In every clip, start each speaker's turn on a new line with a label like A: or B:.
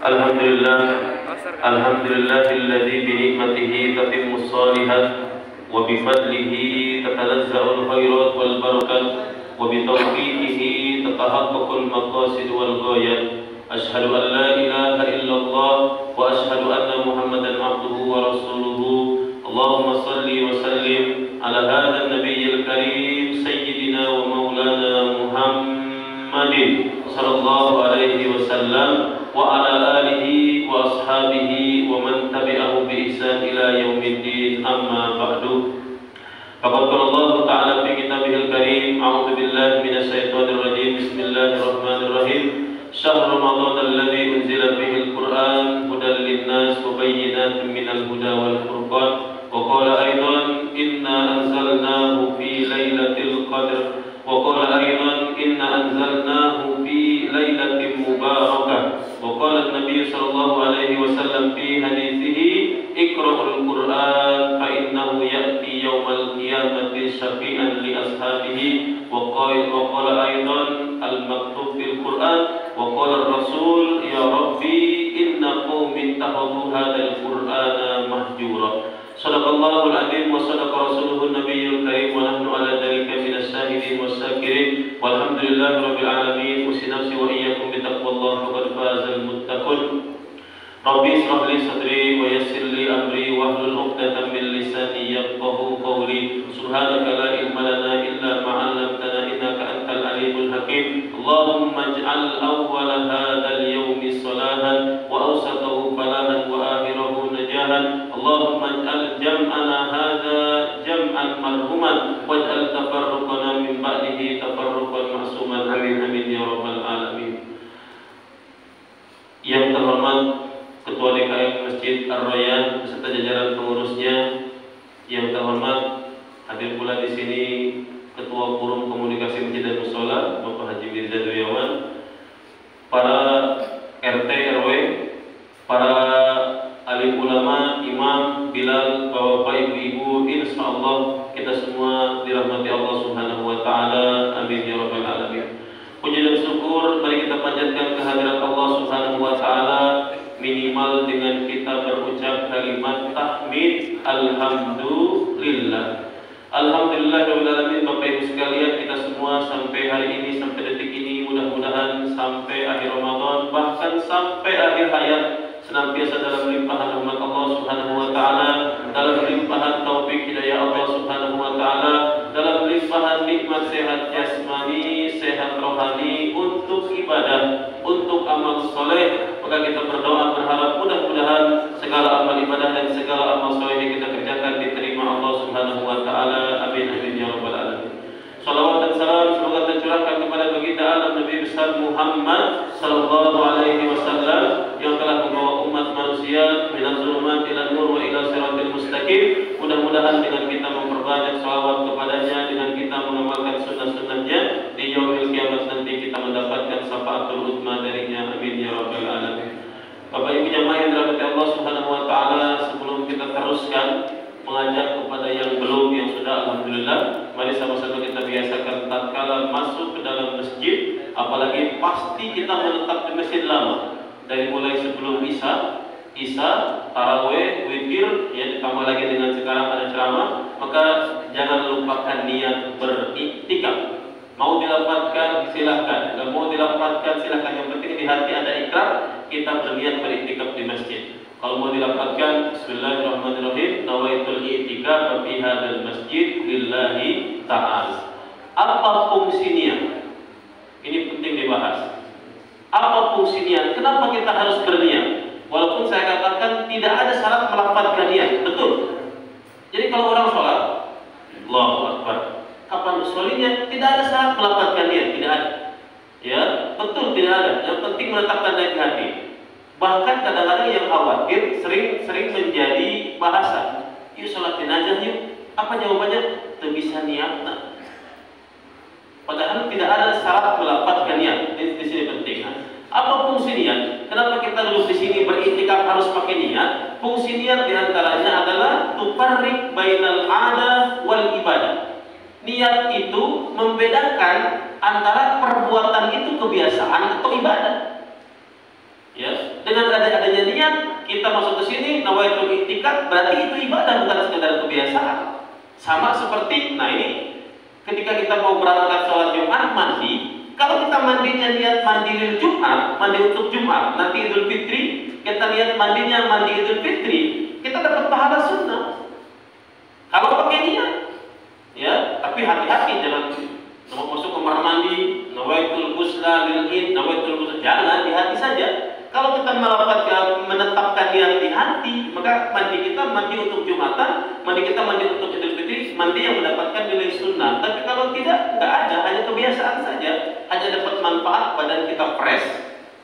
A: Alhamdulillah, alhamdulillahilladzi bi ni'matihi tatimmus shalihat wa bi fadlihi tatanazzalul khairat wal barakat wa bi tawfiqihi tatahaqqaqul maqasid wal ghayat. Asyhadu an la ilaha illallah wa asyhadu anna Muhammadan abduhu wa rasuluhu. Allahumma salli wa sallim ala hadzal nabiyyil karim sayyidina wa maulana Muhammadin sallallahu alaihi wasallam wa ala alihi wa ashabihi wa man tabi'ahu bi ihsan ila yaumiddin, amma ba'du. Faqad qala Allah ta'ala fi kitabihil karim, a'udzu billahi minasy syaithanir rajim, bismillahirrahmanirrahim. Syahrul ramadan alladzi unzila fihil qur'an hudan linnas wa bayyinatin minal huda wal furqan. Wa qala aidan inna anzalnahu fi lailatul qadr. Wa qala aidan inna anzalnahu fi lailatin mubarakah. وقال النبي صلى الله عليه وسلم في حديثه اقرأوا القرآن فإنه يأتي يوم القيامة شفيعا لأصحابه. وقال أيضا المكتوب في القرآن. وقال الرسول يا ربي إن قوم اتخذوا هذا القرآن مهجورا. صدق الله العظيم وصدق رسوله النبي الكريم ونحن على ذلك من الشاهدين والشاكرين والحمد لله رب العالمين. أوصي نفسي وإياكم بتقوى الله فقد فاز المتقون. ربي اشرح لي صدري ويسر لي أمري واحلل عقدة من لساني يفقهوا قولي. سبحانك لا علم لنا إلا ما علمتنا إنك أنت العليم الحكيم. اللهم اجعل أول هذا اليوم صلاحا وأوسطه فلاحا وآخره نجاحا. اللهم اجعل جمعنا هذا جمعا مرحوما واجعل تفرقنا من بعده تفرقا معصوما. آمين آمين يا رب العالمين. Yang terhormat Ketua DKM Masjid Ar-Rayyan beserta jajaran pengurusnya, yang terhormat hadir pula di sini Ketua Forum Komunikasi Masjid dan Mushola Bapak Haji Mirza Duyawan, para RT RW, para alim ulama, imam, bilal, bapak ibu-ibu, insyaallah kita semua dirahmati Allah Subhanahu wa taala. Amin ya rabbal alamin. Puji dan syukur mari kita panjatkan kehadirat Allah Subhanahu wa taala, minimal dengan kita berucap kalimat tahmid alhamdulillah. Alhamdulillah rabbil alamin. Bapak Ibu sekalian, kita semua sampai hari ini, sampai detik ini, mudah-mudahan sampai akhir Ramadan, bahkan sampai akhir hayat, senantiasa dalam limpahan rahmat Allah Subhanahu wa taala, dalam limpahan taufik hidayah Allah Subhanahu wa taala, dalam limpahan nikmat sehat jasmani, sehat rohani untuk ibadah, untuk amal soleh. Maka kita berdoa berharap mudah-mudahan segala amal ibadah dan segala amal soleh yang kita kerjakan diterima Allah Subhanahu wa taala. Amin amin ya rabbal alamin. Salawat dan salam semoga tercurahkan kepada baginda alam Nabi besar Muhammad sallallahu alaihi wasallam yang telah membawa umat manusia minaz zulumat ila nur wa ila siratal mustaqim. Mudah-mudahan dengan kita memperbanyak salawat kepadanya, dengan kita mengamalkan sunnah-sunnahnya, di yaumil kiamat nanti kita mendapatkan syafaatul uzma darinya. Amin ya rabbal alamin. Bapak Ibu jamaah yang dirahmati Allah Subhanahu wa taala, sebelum kita teruskan mengajak kepada yang belum, yang sudah alhamdulillah, mari sama-sama kita biasakan tatkala masuk ke dalam masjid, apalagi pasti kita menetap di masjid lama, dari mulai sebelum Isya, tarawih, witir, ya ditambah lagi dengan sekarang ada ceramah, maka jangan lupakan niat beriktikaf. Mau dilapatkan silahkan, nggak mau dilapatkan silahkan, yang penting di hati ada ikrar kita berniat beriktikaf di masjid. Kalau mau dilapatkan, bismillahirrahmanirrahim, nawaitul i'tikaf fi hadzal masjid lillahi ta'ala. Apa fungsinya? Ini penting dibahas. Apa fungsinya? Kenapa kita harus berniat? Walaupun saya katakan tidak ada syarat melafadzkan niat, betul. Jadi kalau orang sholat, Allahu Akbar, kapan usulinya? Tidak ada syarat melafadzkan niat, tidak ada. Ya, betul tidak ada. Yang penting menetapkan dari hati. Bahkan kadang-kadang yang khawatir sering menjadi bahasa. Yuk sholat jenazah yuk. Apa jawabannya? Tidak bisa niat. Padahal tidak ada syarat melafadzkan niat. Di sini penting. Apa fungsi niat? Kenapa kita duduk di sini beriktikaf harus pakai niat? Fungsi niat diantaranya adalah tufarriq bainal ada wal ibadah. Niat itu membedakan antara perbuatan itu kebiasaan atau ibadah. Ya, Dengan adanya niat kita masuk ke sini, nawaitul i'tikaf, berarti itu ibadah bukan sekedar kebiasaan. Sama seperti, nah ini ketika kita mau berangkat sholat Jumat mandi, kalau kita mandinya niat mandi lil Jumat, mandi untuk Jumat, nanti Idul Fitri, kita lihat mandinya mandi Idul Fitri, kita dapat pahala sunnah. Kalau pakai niat, ya, tapi hati-hati jangan masuk kamar mandi, nawaitul ghusla lil id, nawaitul ghusla, jangan di hati saja. Kalau kita menetapkan niat di hati, maka mandi kita mandi untuk Jumatan, mandi kita mandi untuk Idul Fitri, mandi yang mendapatkan nilai sunnah. Tapi kalau tidak, nggak ada, hanya kebiasaan saja, hanya dapat manfaat, badan kita fresh,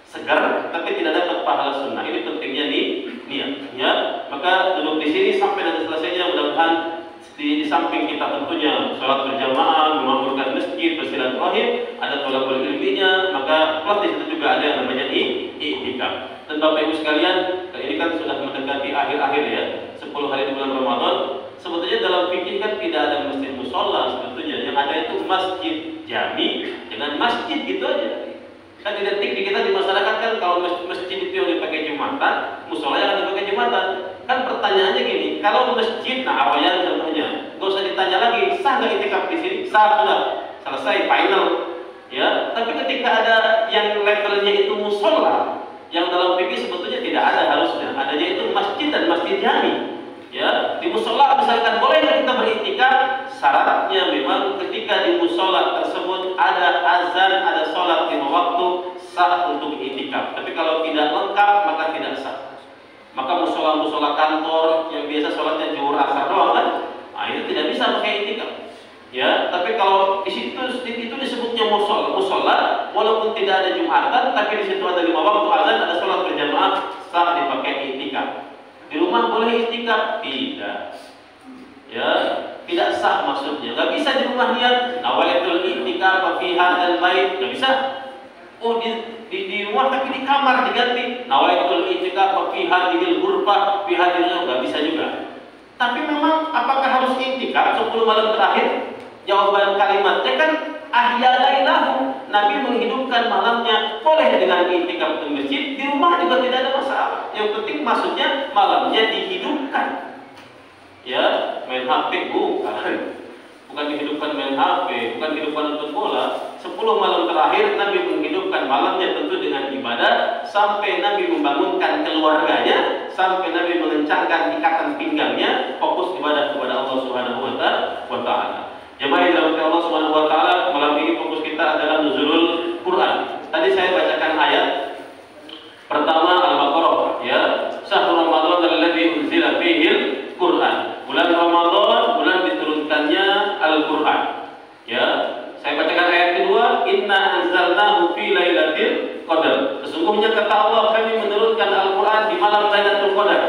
A: segar, tapi tidak dapat pahala sunnah. Ini pentingnya nih niat. Ya, maka duduk di sini sampai nanti selesainya, mudah-mudahan di samping kita tentunya sholat berjamaah, memakmurkan masjid, bersilaturahim, ada tolakul ilminya, maka plus di situ juga ada yang namanya i'tikaf. Dan Bapak Ibu sekalian, ini kan sudah mendekati akhir-akhir ya, 10 hari di bulan Ramadan. Sebetulnya dalam fikih kan tidak ada masjid musola sebetulnya, yang ada itu masjid jami dengan masjid gitu aja. Kan identik di kita di masyarakat kan kalau masjid itu yang dipakai Jumatan, musola yang dipakai Jumatan. Kan pertanyaannya gini, kalau masjid, nah awalnya contohnya, nggak usah ditanya lagi, sah nggak i'tikaf di sini? Sah, sudah selesai, final, ya. Tapi ketika ada yang levelnya itu musola, yang dalam fikih sebetulnya tidak ada harusnya, adanya itu masjid dan masjid jami, ya. Di musola misalkan boleh kita beriktikaf, syaratnya memang ketika di musola tersebut ada azan, ada sholat 5 waktu, sah untuk i'tikaf. Tapi kalau tidak lengkap maka tidak sah. Maka musola-musola kantor yang biasa sholatnya zuhur asar doang kan, nah itu tidak bisa pakai i'tikaf. Ya, tapi kalau di situ itu disebutnya musola, walaupun tidak ada Jumatan, tapi di situ ada 5 waktu azan, ada sholat berjamaah, sah dipakai i'tikaf. Di rumah boleh i'tikaf? Tidak. Ya, tidak sah maksudnya. Gak bisa di rumah niat nawaitul i'tikaf fi hadzal bait, gak bisa. Oh di rumah tapi di kamar diganti nawaitul i'tikaf fi hadhil ghurfah fi hadhil, enggak bisa juga. Tapi memang apakah harus i'tikaf 10 malam terakhir? Jawaban kalimatnya kan ahya lailahu, Nabi menghidupkan malamnya. Boleh dengan i'tikaf di masjid, di rumah juga tidak ada masalah. Yang penting maksudnya malamnya dihidupkan. Ya, main HP bukan dihidupkan main HP, bukan dihidupkan nonton bola. 10 malam terakhir Nabi menghidupkan malamnya tentu dengan ibadah, sampai Nabi membangunkan keluarganya, sampai Nabi mengencangkan ikatan pinggangnya, fokus ibadah kepada Allah Subhanahu wa taala. Jemaah yang dirahmati Allah Subhanahu wa taala, malam ini fokus kita adalah nuzulul Quran. Tadi saya bacakan ayat pertama Al-Baqarah, ya. Syahrul Ramadan alladzi unzila fihil Quran. Bulan Ramadan, bulan diturunkannya Al-Quran. Ya, saya bacakan ayat kedua, Inna anzalnahu fi lailatul qadar. Sesungguhnya kata Allah, kami menurunkan Al-Quran di malam Lailatul Qadar.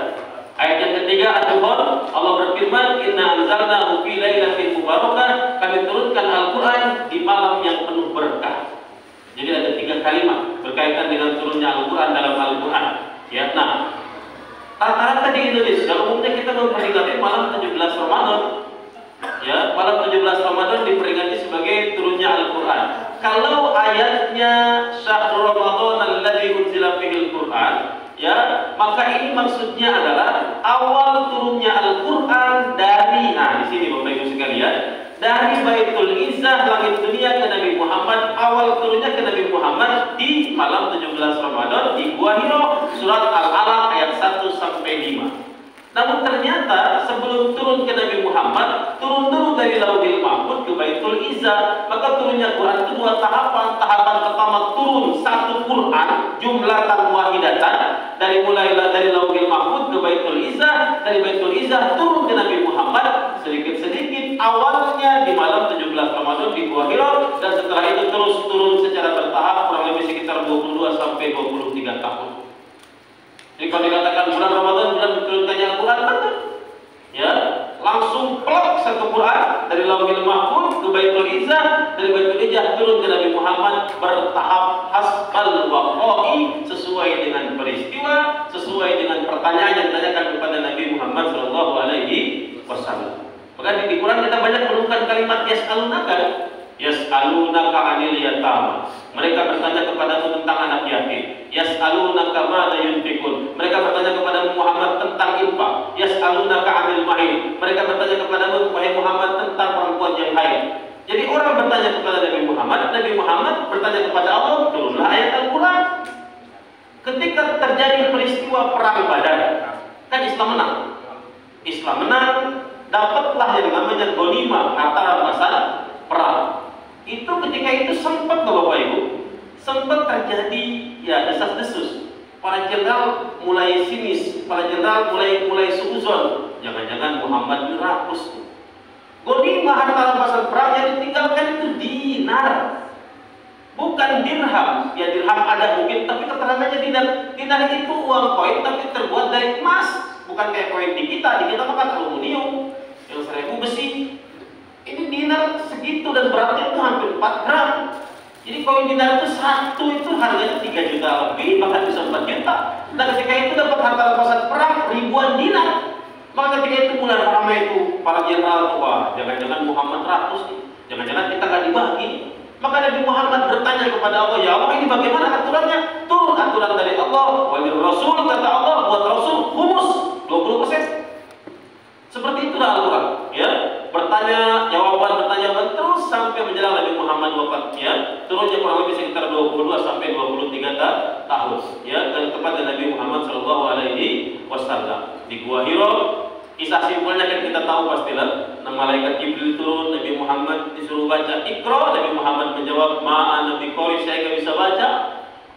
A: Ayat yang ketiga Ad-Dukhan, Allah berfirman, Inna anzalnahu fi lailatin mubarakah. Kami turunkan Al-Quran di malam yang penuh berkah. Jadi ada 3 kalimat berkaitan dengan turunnya Al-Quran dalam Al-Quran. Ya, nah, rata-rata di Indonesia umumnya kita memperingati malam 17 Ramadan. Ya, malam 17 Ramadan diperingati sebagai turunnya Al-Quran. Kalau ayatnya Syahrul Ramadan alladzi unzila fihil Quran, ya, maka ini maksudnya adalah awal turunnya Al-Quran dari, nah di sini Bapak Ibu sekalian, dari Baitul Izzah langit dunia ke Nabi Muhammad. Awal turunnya ke Nabi Muhammad di malam 17 Ramadan di Gua Hiro, surat Al-Alaq ayat 1 sampai 5. Namun ternyata sebelum turun ke Nabi Muhammad, turun dulu dari Lauhil Mahfuz ke Baitul Izzah. Maka turunnya Quran itu 2 tahapan. Tahapan pertama turun 1 Quran jumlatan wahidatan, dari Lauhil Mahfuz ke Baitul Izzah, dari Baitul Izzah turun ke Nabi Muhammad sedikit-sedikit. Awalnya di malam 17 Ramadan di Gua Hiro, dan setelah itu terus turun secara bertahap kurang lebih sekitar 22 sampai 23 tahun. Jadi kalau dikatakan bulan Ramadan bulan diturunkannya Al-Quran, betul. Ya, langsung plak 1 Quran dari Lauhil Mahfuz ke Baitul Izzah, dari Baitul Izzah turun ke Nabi Muhammad bertahap hasbal waqa'i, sesuai dengan peristiwa, sesuai dengan pertanyaan yang ditanyakan kepada Nabi Muhammad sallallahu alaihi wasallam. Maka di Quran kita banyak menemukan kalimat yas'alunaka 'anil yatama. Mereka bertanya kepadamu tentang anak yatim. Yas'alunaka madza yunfiqun. Mereka bertanya kepada Muhammad tentang infak. Yas'alunaka 'anil mahid. Mereka bertanya kepadamu, wahai Muhammad, tentang perempuan yang haid. Jadi orang bertanya kepada Nabi Muhammad bertanya kepada Allah, turunlah ayat Al-Quran. Ketika terjadi peristiwa perang Badar, kan Islam menang. Islam menang, dapatlah yang namanya ghanimah, harta rampasan perang. Itu ketika itu sempat Bapak Ibu, sempat terjadi ya desas-desus. Para jenderal mulai sinis, para jenderal mulai suuzon. Jangan-jangan Muhammad dirakus. Ghanimah harta rampasan perang yang ditinggalkan itu dinar, bukan dirham. Ya dirham ada mungkin, tapi keterangannya dinar. Dinar itu uang koin tapi terbuat dari emas, bukan kayak koin di kita. Di kita makan aluminium yang 1000 besi. Ini dinar segitu dan beratnya itu hampir 4 gram. Jadi koin dinar itu satu itu harganya 3 juta lebih, bahkan bisa 4 juta. Nah ketika itu dapat harta rampasan perang ribuan dinar. Maka ketika itu mulai ramai itu para jenderal, wah jangan-jangan Muhammad rakus nih, jangan-jangan kita nggak dibagi. Maka Nabi Muhammad bertanya kepada Allah, ya Allah ini bagaimana aturannya? Turun aturan dari Allah. Walil Rasul, kata Allah, buat Rasul humus 20%. Seperti itulah Al-Quran. Ya, bertanya jawaban terus sampai menjelang Nabi Muhammad wafat. Ya, turunnya kurang lebih sekitar 22 sampai 23 tahun. Ya, dan kepada Nabi Muhammad Shallallahu Alaihi Wasallam di Gua Hiro. Kisah simpelnya kan kita tahu pastilah. Malaikat Jibril turun, Nabi Muhammad disuruh baca Iqra, Nabi Muhammad menjawab ma'ana biqori, saya nggak bisa baca.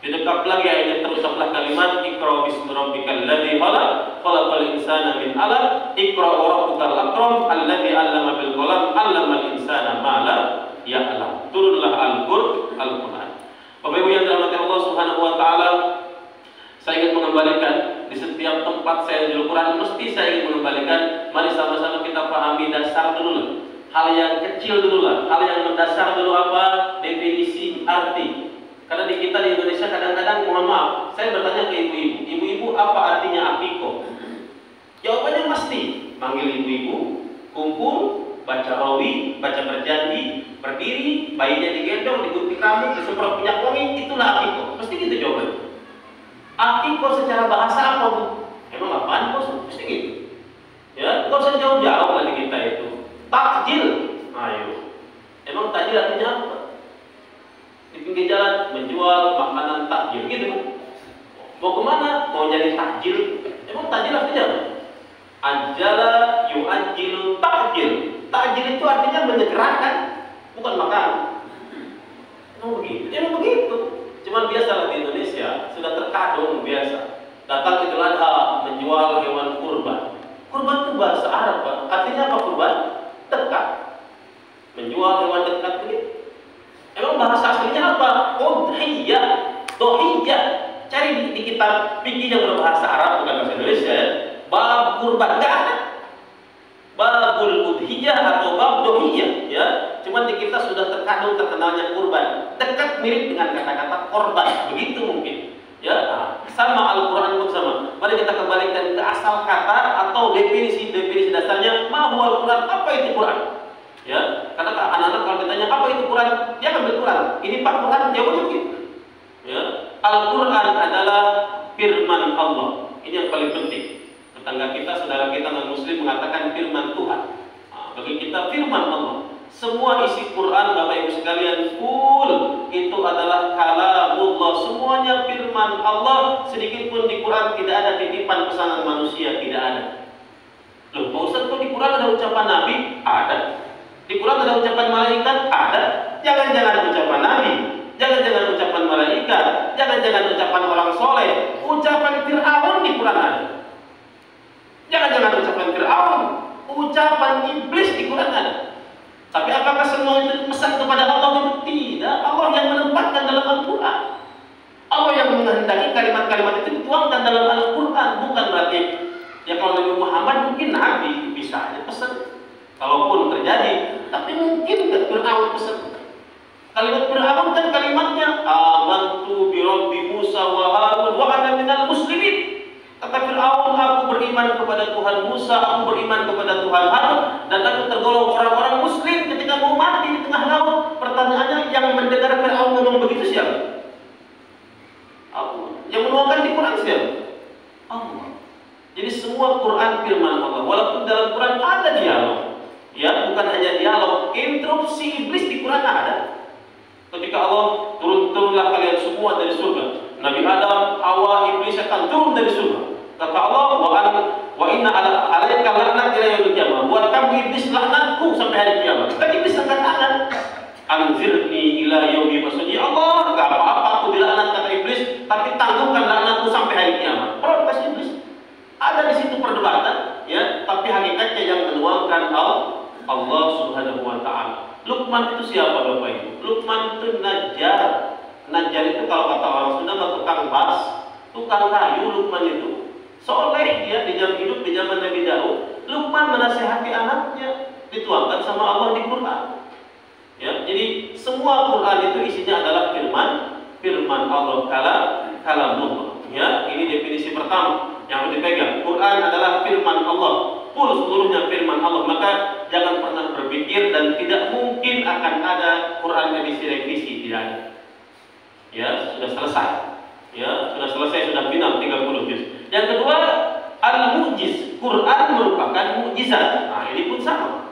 A: Didekap lagi ayatnya, terucaplah kalimat Iqra bismi rabbikal ladzi khalaq, khalaqal insana min 'alaq, Iqra wa rabbukal akram, alladzi 'allama bil qalam, 'allamal insana ma lam ya'lam. Turunlah Al-Qur'an. Bapak Ibu yang dirahmati Allah Subhanahu wa taala, saya ingin mengembalikan di setiap tempat saya di Al-Quran, mesti saya ingin mengembalikan. Mari sama-sama kita pahami dasar dulu lah. Hal yang kecil dulu lah. Hal yang mendasar dulu apa? Definisi arti. Karena di kita di Indonesia kadang-kadang, mohon maaf, saya bertanya ke ibu-ibu. Ibu-ibu, apa artinya akikoh? Jawabannya pasti. Manggil ibu-ibu, kumpul, baca rawi, baca berjanji, berdiri, bayinya digendong, digunting rambut, disemprot minyak wangi, itulah akikoh. Mesti gitu jawabannya. Akikoh secara bahasa apa Bu? Emang apaan bos? Mesti gitu. Ya, nggak usah jauh-jauh lagi kita itu. Takjil, ayo. Emang takjil artinya apa? Di pinggir jalan menjual makanan takjil, gitu kan? Mau kemana? Mau jadi takjil? Emang takjil artinya apa? Anjala yu'ajjilu takjil. Takjil itu artinya menyegerakan, bukan makan. Emang begitu? Emang begitu. Cuman biasa di Indonesia sudah terkadung biasa. Datang Idul Adha menjual hewan kurban. Kurban itu bahasa Arab, Pak. Artinya apa kurban? Dekat. Menjual hewan dekat begitu. Emang bahasa aslinya apa? Udhiyah. Dohiyah. Cari di kitab fikih yang berbahasa Arab, bukan bahasa Indonesia ya. Bab kurban enggak ada. Babul udhiyah atau bab dohiyah ya. Cuman di kita sudah terkadung terkenalnya kurban. Dekat mirip dengan kata-kata korban. Begitu mungkin. Ya, sama Al-Quran pun sama. Mari kita kembalikan ke asal kata atau definisi dasarnya. Ma huwa Al-Quran? Apa itu Quran? Ya, karena anak-anak kalau ditanya apa itu Quran, dia ambil Quran. Ini Pak Quran, jawabnya begitu. Ya, Al-Quran adalah firman Allah. Ini yang paling penting. Tetangga kita, saudara kita non-muslim mengatakan firman Tuhan. Bagi kita firman Allah. Semua isi Quran Bapak Ibu sekalian full itu adalah kalamullah. Semuanya firman Allah. Sedikit pun di Quran tidak ada titipan pesanan manusia, tidak ada. Loh, Pak Ustaz, kok di Quran ada ucapan Nabi? Ada. Di Quran ada ucapan malaikat? Ada. Jangan-jangan ucapan Nabi, jangan-jangan ucapan malaikat, jangan-jangan ucapan orang soleh. Ucapan Fir'aun di Quran ada. Jangan-jangan ucapan Fir'aun, ucapan iblis di Quran ada. Tapi apakah semua itu pesan kepada Allah itu? Tidak. Allah yang menempatkan dalam Al-Quran. Allah yang menghendaki kalimat-kalimat itu dituangkan dalam Al-Quran. Bukan berarti ya kalau Nabi Muhammad mungkin Nabi bisa aja pesan. Kalaupun terjadi, tapi mungkin nggak Fir'aun pesan. Kalimat Fir'aun kan kalimatnya amantu bi Rabbi Musa wa Harun wa ana minal muslimin. Kata Fir'aun, aku beriman kepada Tuhan Musa, aku beriman kepada Tuhan Harun, dan aku tergolong orang-orang muslim ketika mau mati di tengah laut. Pertanyaannya, yang mendengar Fir'aun ngomong begitu siapa? Aku. Yang menuangkan di Quran siapa? Allah. Jadi semua Quran firman Allah. Walaupun dalam Quran ada dialog, ya bukan hanya dialog, interupsi iblis di Quran ada. Ketika Allah turunlah kalian semua dari surga, Nabi Adam, Hawa, iblis akan turun dari surga. Kata Allah, wa inna alaika laknat ila yaumil qiyamah. Buat kamu iblis laknatku sampai hari kiamat. Kan iblis angkat tangan. Anzirni ila yaumi masudi. Allah, enggak apa-apa aku dilaknat kata iblis, tapi tangguhkan laknatku sampai hari kiamat. Protes iblis. Ada di situ perdebatan, ya, tapi hakikatnya yang menuangkan Allah Subhanahu wa taala. Luqman itu siapa Bapak Ibu? Luqman itu Najjar. Najjar itu kalau kata orang Sunda tukang bas, tukang kayu. Luqman itu soleh dia di zaman hidup di zaman Nabi Daud. Luqman menasihati anaknya, dituangkan sama Allah di Quran. Ya, jadi semua Quran itu isinya adalah firman Allah kalamullah. Ya, ini definisi pertama yang harus dipegang. Quran adalah firman Allah, seluruhnya firman Allah. Maka jangan pernah berpikir dan tidak mungkin akan ada Quran edisi revisi, tidak ada. Ya, sudah selesai. Ya, sudah selesai, sudah final 30 juz. Yang kedua, al-mu'jiz. Quran merupakan mukjizat. Nah, ini pun sama.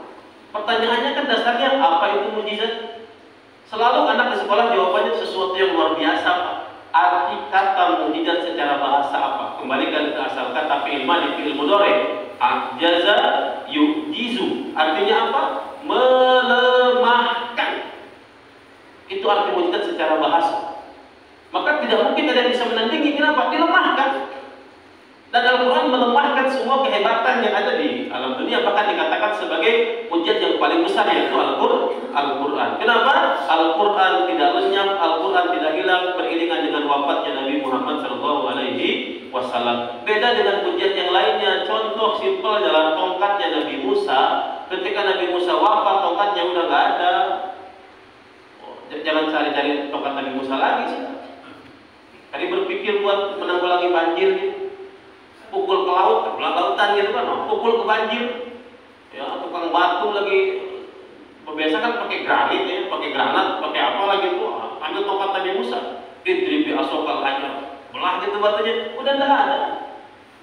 A: Pertanyaannya kan dasarnya apa itu mukjizat? Selalu anak di sekolah jawabannya sesuatu yang luar biasa, Pak. Arti kata mukjizat secara bahasa apa? Kembalikan ke asal kata fi'il madhi, fi'il mudhari. Ajaza yujizu. Artinya apa? Melemahkan. Itu arti mukjizat secara bahasa. Maka tidak mungkin ada yang bisa menandingi. Kenapa? Dilemahkan. Dan Al-Quran melemahkan semua kehebatan yang ada di alam dunia, bahkan dikatakan sebagai mukjizat yang paling besar, yaitu Al-Quran. Kenapa? Al-Quran tidak lenyap, Al-Quran tidak hilang beriringan dengan wafatnya Nabi Muhammad SAW. Beda dengan mukjizat yang lainnya. Contoh simpel adalah tongkatnya Nabi Musa. Ketika Nabi Musa wafat, tongkatnya udah nggak ada. Jangan cari-cari tongkat Nabi Musa lagi sih. Tadi berpikir buat menanggulangi banjir gitu. Pukul ke laut, ke lautan gitu kan, pukul ke banjir. Ya, tukang batu lagi biasa kan pakai granit ya, pakai granat, pakai apa lagi tuh, ambil tongkat Nabi Musa, idribi asokal hajar, belah gitu batunya, udah enggak ada.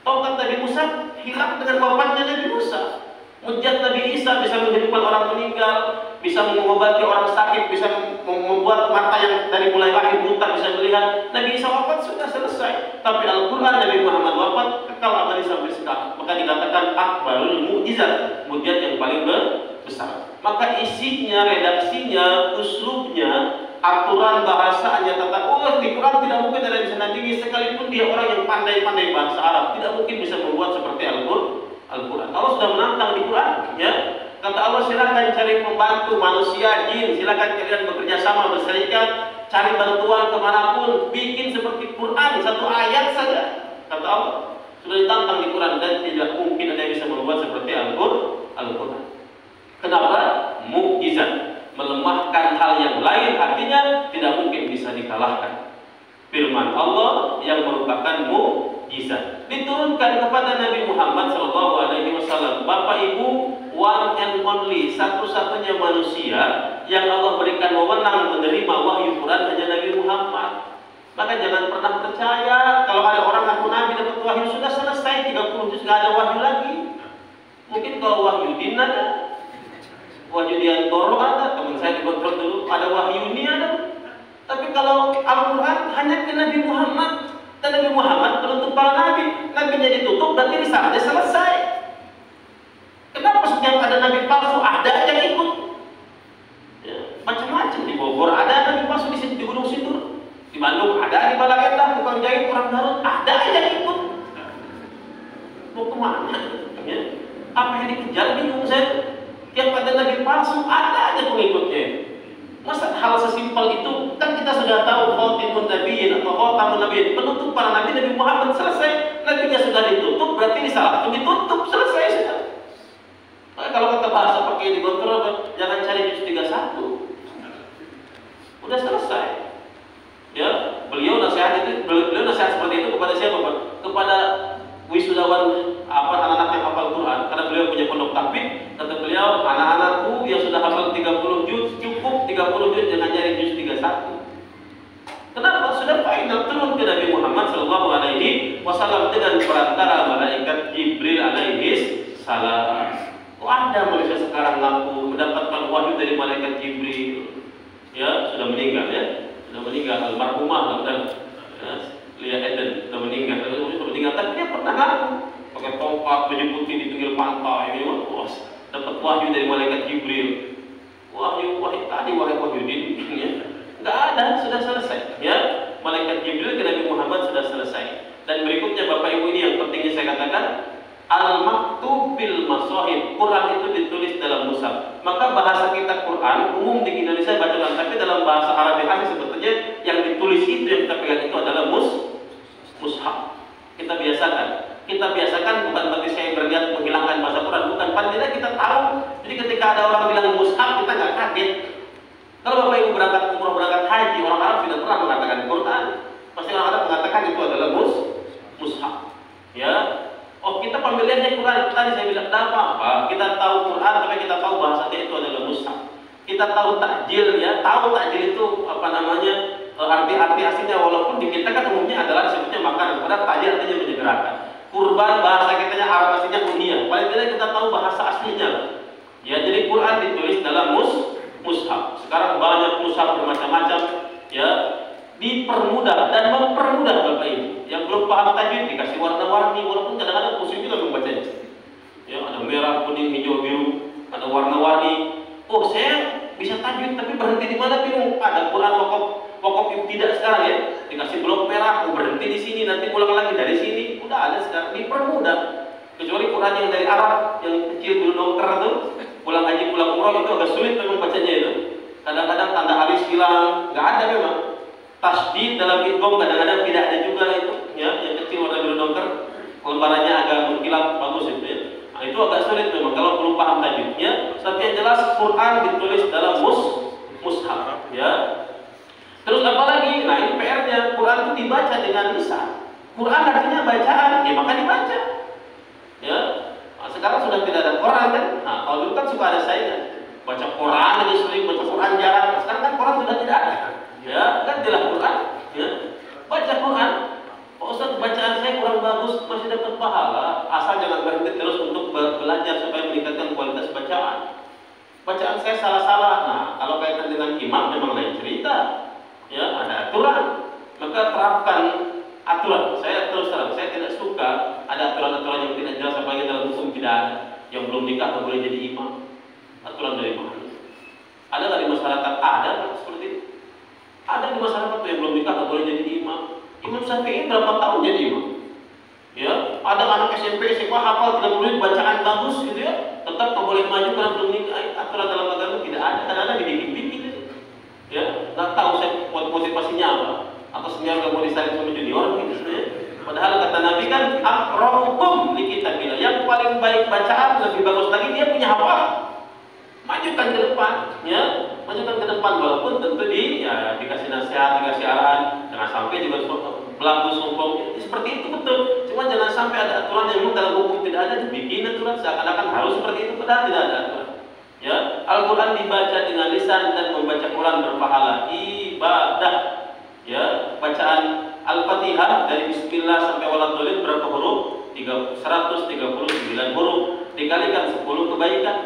A: Tongkat Nabi Musa hilang dengan wafatnya Nabi Musa. Mukjizat Nabi Isa bisa menghidupkan orang meninggal, bisa mengobati orang sakit, bisa membuat mata yang dari mulai lahir buta bisa melihat. Nabi Isa wafat sudah selesai. Tapi Al-Quran Nabi Muhammad wafat kekal abadi sampai sekarang. Maka dikatakan akbarul mukjizat, mukjizat yang paling besar. Maka isinya, redaksinya, uslubnya, aturan bahasanya tentang di Quran tidak mungkin ada yang bisa nandingi, sekalipun dia orang yang pandai-pandai bahasa Arab tidak mungkin bisa membuat seperti Al-Quran. Allah sudah menantang di Quran, ya. Kata Allah, silakan cari pembantu manusia, jin, silakan kalian bekerja sama, berserikat, cari bantuan kemanapun, bikin seperti Quran satu ayat saja. Kata Allah sudah ditantang di Quran dan tidak mungkin ada yang bisa membuat seperti Al-Quran. Kenapa? Mukjizat, melemahkan hal yang lain, artinya tidak mungkin bisa dikalahkan. Firman Allah yang merupakan mukjizat diturunkan kepada Nabi Muhammad SAW. Bapak Ibu, one and only, satu-satunya manusia yang Allah berikan wewenang menerima wahyu Quran hanya Nabi Muhammad. Maka jangan pernah percaya kalau ada orang ngaku Nabi dapat wahyu sudah selesai 30 juz nggak ada wahyu lagi. Mungkin kalau wahyu din ada, wahyu Diantoro ada, teman saya di Gontrol dulu ada wahyu ini ada. Tapi kalau Al-Quran hanya ke Nabi Muhammad, dan Nabi Muhammad penutup para nabi, nabinya ditutup berarti risalahnya selesai. Kenapa setiap ada nabi palsu ada yang ikut? Ya, macam-macam di Bogor ada nabi palsu, di Gunung Sindur, di Bandung ada, di Balaendah tukang jahit orang Garut ada yang ikut. Mau kemana? Ya, apa yang dikejar bingung saya. Tiap ada nabi palsu ada aja pengikutnya. Masa hal sesimpel itu kan kita sudah tahu khotimun nabiyyin atau khotamun nabiyyin, penutup para nabi Nabi Muhammad selesai, nabinya sudah ditutup berarti risalah itu ditutup, selesai sudah. Nah, kalau kata bahasa pakai di Gontrol, jangan cari juz 31. Udah selesai. Ya, beliau nasihat seperti itu kepada siapa, Pak? Kepada wisudawan anak-anak yang hafal Quran, karena beliau punya pondok tahfidz. Kata beliau, anak-anakku yang sudah hafal 30 juz cukup 30 juz, jangan nyari juz 31. Kenapa? Sudah final turun ke Nabi Muhammad SAW dengan kesalahan. Kok ada manusia sekarang ngaku mendapatkan wahyu dari malaikat Jibril? Ya, sudah meninggal ya. Sudah meninggal almarhumah ya, Lia Eden sudah meninggal. Tapi dia pernah ngaku pakai tongkat menyebuti di pinggir pantai ini, wah, dapat wahyu dari malaikat Jibril. Wahyu tadi Wahyudin ya. Enggak ada, sudah selesai ya. Malaikat Jibril ke Nabi Muhammad sudah selesai. Dan berikutnya Bapak Ibu, ini yang pentingnya saya katakan, al-maktub bil masahib. Quran itu ditulis dalam mushaf. Maka bahasa kita Quran umum di Indonesia bacaan, tapi dalam bahasa Arab yang asli sebetulnya yang ditulis itu yang kita pegang itu adalah mushaf. Kita biasakan bukan bagi saya berniat menghilangkan bahasa Quran, bukan, paling kita tahu. Jadi ketika ada orang bilang mushaf, kita nggak kaget. Kalau Bapak Ibu berangkat umroh, berangkat haji, orang Arab tidak pernah mengatakan Quran. Pasti orang Arab mengatakan itu adalah mushaf. Ya. Oh, kita pemilihannya Quran. Tadi saya bilang, tidak apa-apa. Kita tahu Quran, tapi kita tahu bahasanya itu adalah mushaf. Kita tahu takjil, ya. Tahu takjil itu apa namanya, arti-arti aslinya, walaupun di kita kan umumnya adalah disebutnya makanan. Padahal takjil artinya menyegerakan. Kurban bahasa kitanya Arab aslinya unia. Paling tidak kita tahu bahasa aslinya. Ya, jadi Quran ditulis dalam mushaf. Sekarang banyak mushaf bermacam-macam, ya. Dipermudah dan mempermudah Bapak Ibu. Yang belum paham tajwid dikasih warna-warni, walaupun kadang-kadang pusing juga membacanya. Ya, ada merah, kuning, hijau, biru, ada warna-warni. Oh, saya bisa tajwid tapi berhenti di mana bingung. Ada Quran pokok tidak sekarang ya. Dikasih blok merah, berhenti di sini, nanti pulang lagi dari sini. Udah ada sekarang, dipermudah. Kecuali Quran yang dari Arab, yang kecil dulu dongker tuh, pulang haji, pulang umroh itu agak sulit memang bacanya itu. Kadang-kadang tanda alif hilang, nggak ada memang. Tasdid dalam idgham kadang-kadang tidak ada juga itu, ya, yang kecil warna biru dongker, lembarannya agak berkilat, bagus itu ya. Nah, itu agak sulit memang kalau belum paham tajwidnya. Tapi yang jelas Quran ditulis dalam mushaf, ya. Terus apa lagi? Nah, ini PR-nya, Quran itu dibaca dengan lisan. Quran artinya bacaan, ya maka dibaca. Ya. Nah, sekarang sudah tidak ada Quran kan? Nah, kalau dulu kan suka ada saingan. Baca Quran aja sering, baca Quran jarang. Sekarang kan Quran sudah tidak ada. Ya, kan jelas Quran, ya. Baca Quran. Pak Ustaz, bacaan saya kurang bagus, masih dapat pahala. Asal jangan berhenti terus untuk belajar supaya meningkatkan kualitas bacaan. Bacaan saya salah-salah. Nah, kalau kaitan dengan imam memang lain cerita. Ya, ada aturan. Maka terapkan aturan. Saya terus terang, saya tidak suka ada aturan-aturan yang tidak jelas, apalagi dalam hukum tidak ada. Yang belum nikah tak boleh jadi imam. Aturan dari mana? Ada nggak di masyarakat? Ada kan seperti itu? Ada di masyarakat yang belum nikah tak boleh jadi imam. Imam Syafi'i berapa tahun jadi imam? Ya, ada anak SMP, SMA hafal 30 bacaan bagus gitu ya, tetap tak boleh maju karena belum nikah. Aturan dalam agama tidak ada, kadang-kadang dibikin-bikin. Ya, nggak tahu saya motivasinya apa. Atau sebenarnya nggak mau disalin sama junior gitu sebenarnya. Padahal kata Nabi kan, aqra'ukum li kitabillah. Yang paling baik bacaan, lebih bagus lagi dia punya hafalan. Majukan ke depan, ya. Majukan ke depan, walaupun tentu dikasih nasihat, dikasih arahan, jangan sampai juga berlaku sombong. Seperti itu betul. Cuma jangan sampai ada aturan yang dalam hukum tidak ada, dibikin aturan seakan-akan harus seperti itu, padahal tidak ada aturan. Ya, Al-Quran dibaca dengan lisan dan membaca Quran berpahala, ibadah. Ya, bacaan Al-Fatihah dari Bismillah sampai Waladhdallin berapa huruf? 139 huruf dikalikan 10 kebaikan.